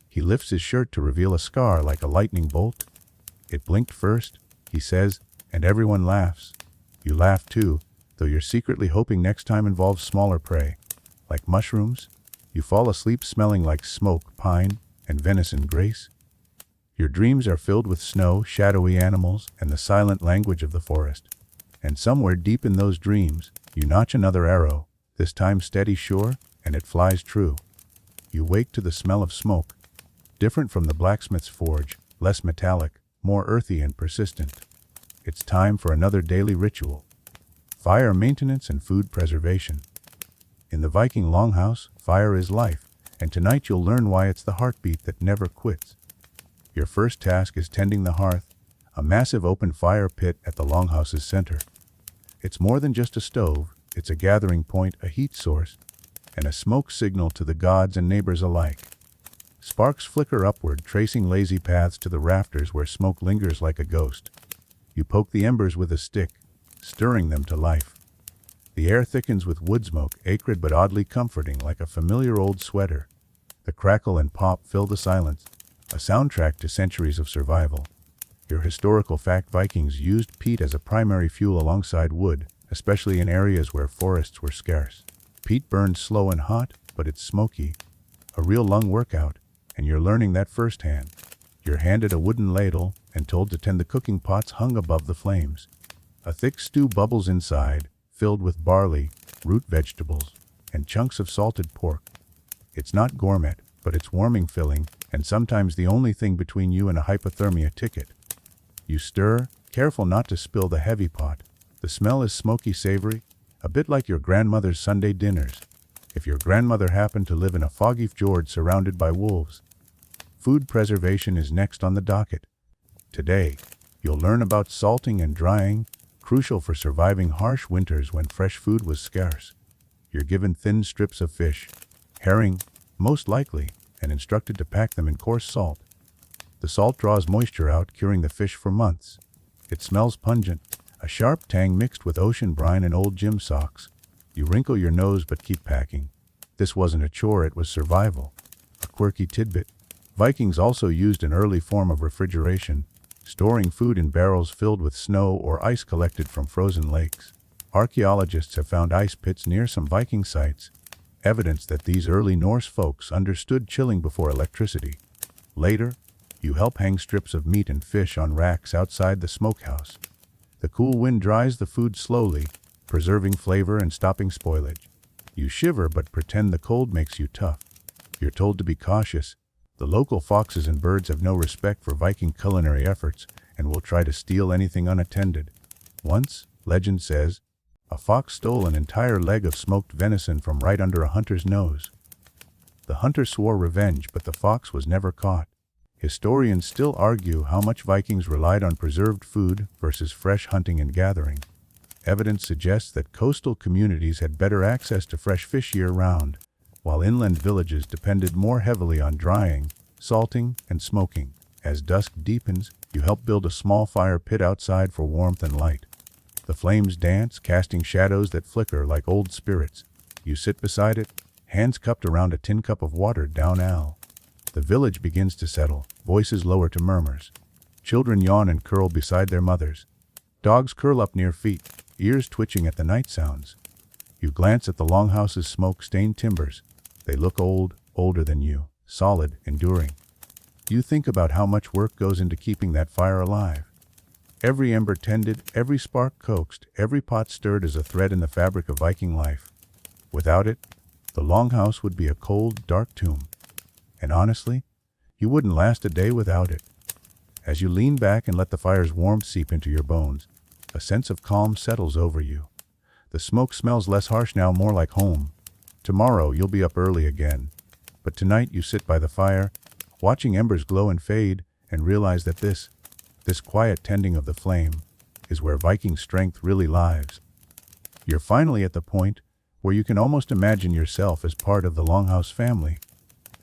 He lifts his shirt to reveal a scar like a lightning bolt. "It blinked first," he says, and everyone laughs. You laugh too, though you're secretly hoping next time involves smaller prey. Like mushrooms, you fall asleep smelling like smoke, pine, and venison grace. Your dreams are filled with snow, shadowy animals, and the silent language of the forest. And somewhere deep in those dreams, you notch another arrow, this time steady sure, and it flies true. You wake to the smell of smoke, different from the blacksmith's forge, less metallic, more earthy and persistent. It's time for another daily ritual. Fire maintenance and food preservation. In the Viking Longhouse, fire is life, and tonight you'll learn why it's the heartbeat that never quits. Your first task is tending the hearth, a massive open fire pit at the Longhouse's center. It's more than just a stove, it's a gathering point, a heat source, and a smoke signal to the gods and neighbors alike. Sparks flicker upward, tracing lazy paths to the rafters where smoke lingers like a ghost. You poke the embers with a stick, stirring them to life. The air thickens with wood smoke, acrid but oddly comforting, like a familiar old sweater. The crackle and pop fill the silence, a soundtrack to centuries of survival. Your historical fact: Vikings used peat as a primary fuel alongside wood, especially in areas where forests were scarce. Peat burns slow and hot, but it's smoky. A real lung workout, and you're learning that firsthand. You're handed a wooden ladle and told to tend the cooking pots hung above the flames. A thick stew bubbles inside, filled with barley, root vegetables, and chunks of salted pork. It's not gourmet, but it's warming, filling, and sometimes the only thing between you and a hypothermia ticket. You stir, careful not to spill the heavy pot. The smell is smoky, savory, a bit like your grandmother's Sunday dinners, if your grandmother happened to live in a foggy fjord surrounded by wolves. Food preservation is next on the docket. Today, you'll learn about salting and drying, crucial for surviving harsh winters when fresh food was scarce. You're given thin strips of fish, Herring, most likely, and instructed to pack them in coarse salt. The salt draws moisture out, curing the fish for months. It smells pungent, a sharp tang mixed with ocean brine and old gym socks. You wrinkle your nose but keep packing. This wasn't a chore, it was survival. A quirky tidbit. Vikings also used an early form of refrigeration, storing food in barrels filled with snow or ice collected from frozen lakes. Archaeologists have found ice pits near some Viking sites, evidence that these early Norse folks understood chilling before electricity. Later, you help hang strips of meat and fish on racks outside the smokehouse. The cool wind dries the food slowly, preserving flavor and stopping spoilage. You shiver but pretend the cold makes you tough. You're told to be cautious. The local foxes and birds have no respect for Viking culinary efforts and will try to steal anything unattended. Once, legend says, a fox stole an entire leg of smoked venison from right under a hunter's nose. The hunter swore revenge, but the fox was never caught. Historians still argue how much Vikings relied on preserved food versus fresh hunting and gathering. Evidence suggests that coastal communities had better access to fresh fish year-round, while inland villages depended more heavily on drying, salting, and smoking. As dusk deepens, you help build a small fire pit outside for warmth and light. The flames dance, casting shadows that flicker like old spirits. You sit beside it, hands cupped around a tin cup of watered down ale. The village begins to settle, voices lower to murmurs. Children yawn and curl beside their mothers. Dogs curl up near feet, ears twitching at the night sounds. You glance at the longhouse's smoke-stained timbers. They look old, older than you, solid, enduring. You think about how much work goes into keeping that fire alive. Every ember tended, every spark coaxed, every pot stirred is a thread in the fabric of Viking life. Without it, the longhouse would be a cold, dark tomb. And honestly, you wouldn't last a day without it. As you lean back and let the fire's warmth seep into your bones, a sense of calm settles over you. The smoke smells less harsh now, more like home. Tomorrow you'll be up early again. But tonight you sit by the fire, watching embers glow and fade, and realize that this quiet tending of the flame is where Viking strength really lies. You're finally at the point where you can almost imagine yourself as part of the Longhouse family,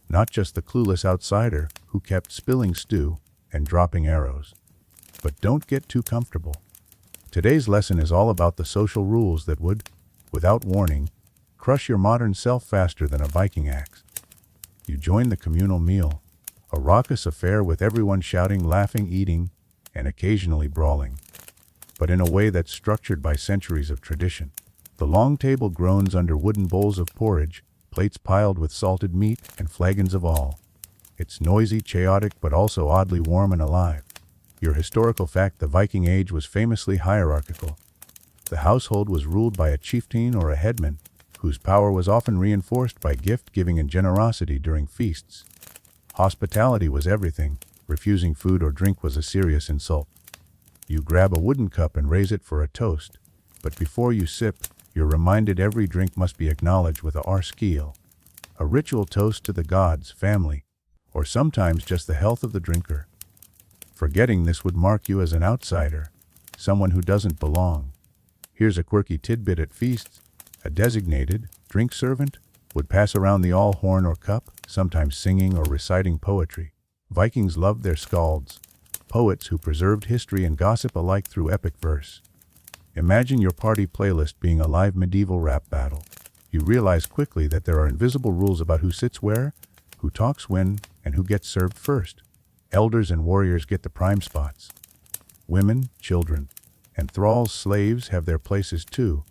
not just the clueless outsider who kept spilling stew and dropping arrows. But don't get too comfortable. Today's lesson is all about the social rules that would, without warning, crush your modern self faster than a Viking axe. You join the communal meal, a raucous affair with everyone shouting, laughing, eating, and occasionally brawling, but in a way that's structured by centuries of tradition. The long table groans under wooden bowls of porridge, plates piled with salted meat and flagons of all. It's noisy, chaotic, but also oddly warm and alive. Your historical fact: the Viking age was famously hierarchical. The household was ruled by a chieftain or a headman, whose power was often reinforced by gift-giving and generosity during feasts. Hospitality was everything. Refusing food or drink was a serious insult. You grab a wooden cup and raise it for a toast, but before you sip, you're reminded every drink must be acknowledged with a arskeel, a ritual toast to the gods, family, or sometimes just the health of the drinker. Forgetting this would mark you as an outsider, someone who doesn't belong. Here's a quirky tidbit at feasts: a designated drink servant would pass around the horn or cup, sometimes singing or reciting poetry. Vikings loved their skalds, poets who preserved history and gossip alike through epic verse. Imagine your party playlist being a live medieval rap battle. You realize quickly that there are invisible rules about who sits where, who talks when, and who gets served first. Elders and warriors get the prime spots. Women, children, and thralls, slaves have their places too,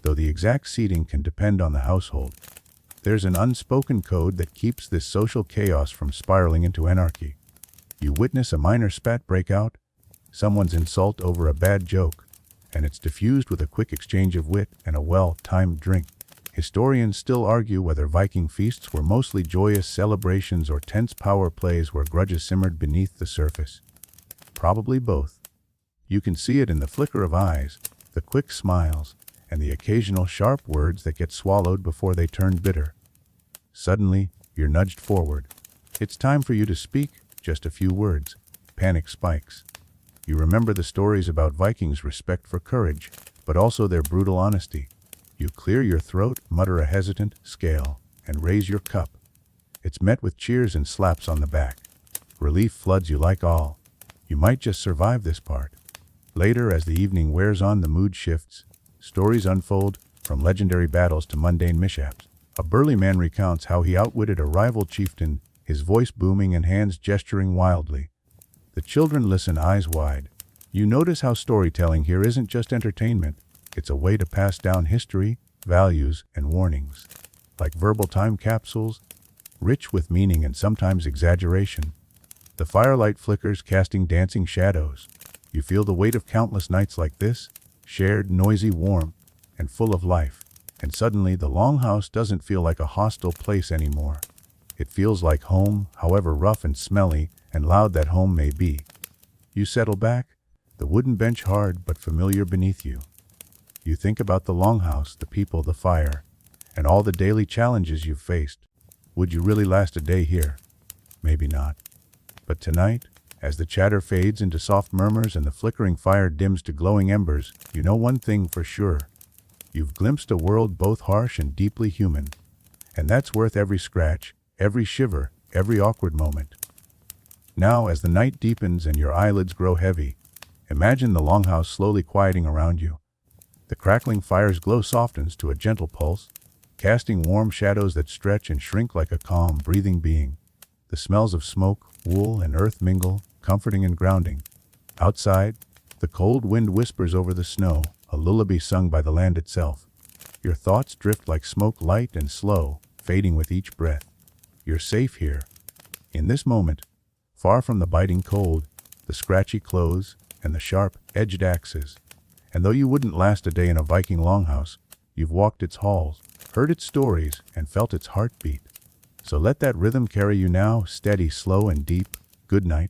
though the exact seating can depend on the household. There's an unspoken code that keeps this social chaos from spiraling into anarchy. You witness a minor spat break out, someone's insult over a bad joke, and it's diffused with a quick exchange of wit and a well-timed drink. Historians still argue whether Viking feasts were mostly joyous celebrations or tense power plays where grudges simmered beneath the surface. Probably both. You can see it in the flicker of eyes, the quick smiles, and the occasional sharp words that get swallowed before they turn bitter. Suddenly, you're nudged forward. It's time for you to speak, just a few words. Panic spikes. You remember the stories about Vikings' respect for courage, but also their brutal honesty. You clear your throat, mutter a hesitant scale, and raise your cup. It's met with cheers and slaps on the back. Relief floods you like all. You might just survive this part. Later, as the evening wears on, the mood shifts. Stories unfold, from legendary battles to mundane mishaps. A burly man recounts how he outwitted a rival chieftain, his voice booming and hands gesturing wildly. The children listen eyes wide. You notice how storytelling here isn't just entertainment. It's a way to pass down history, values, and warnings. Like verbal time capsules, rich with meaning and sometimes exaggeration. The firelight flickers, casting dancing shadows. You feel the weight of countless nights like this, shared, noisy, warm, and full of life. And suddenly, the Longhouse doesn't feel like a hostile place anymore. It feels like home, however rough and smelly and loud that home may be. You settle back, the wooden bench hard but familiar beneath you. You think about the Longhouse, the people, the fire, and all the daily challenges you've faced. Would you really last a day here? Maybe not. But tonight, as the chatter fades into soft murmurs and the flickering fire dims to glowing embers, you know one thing for sure. You've glimpsed a world both harsh and deeply human. And that's worth every scratch, every shiver, every awkward moment. Now, as the night deepens and your eyelids grow heavy, imagine the Longhouse slowly quieting around you. The crackling fire's glow softens to a gentle pulse, casting warm shadows that stretch and shrink like a calm, breathing being. The smells of smoke, wool, and earth mingle, comforting and grounding. Outside, the cold wind whispers over the snow, a lullaby sung by the land itself. Your thoughts drift like smoke, light and slow, fading with each breath. You're safe here. In this moment, far from the biting cold, the scratchy clothes, and the sharp, edged axes. And though you wouldn't last a day in a Viking Longhouse, you've walked its halls, heard its stories, and felt its heartbeat. So let that rhythm carry you now, steady, slow, and deep. Good night.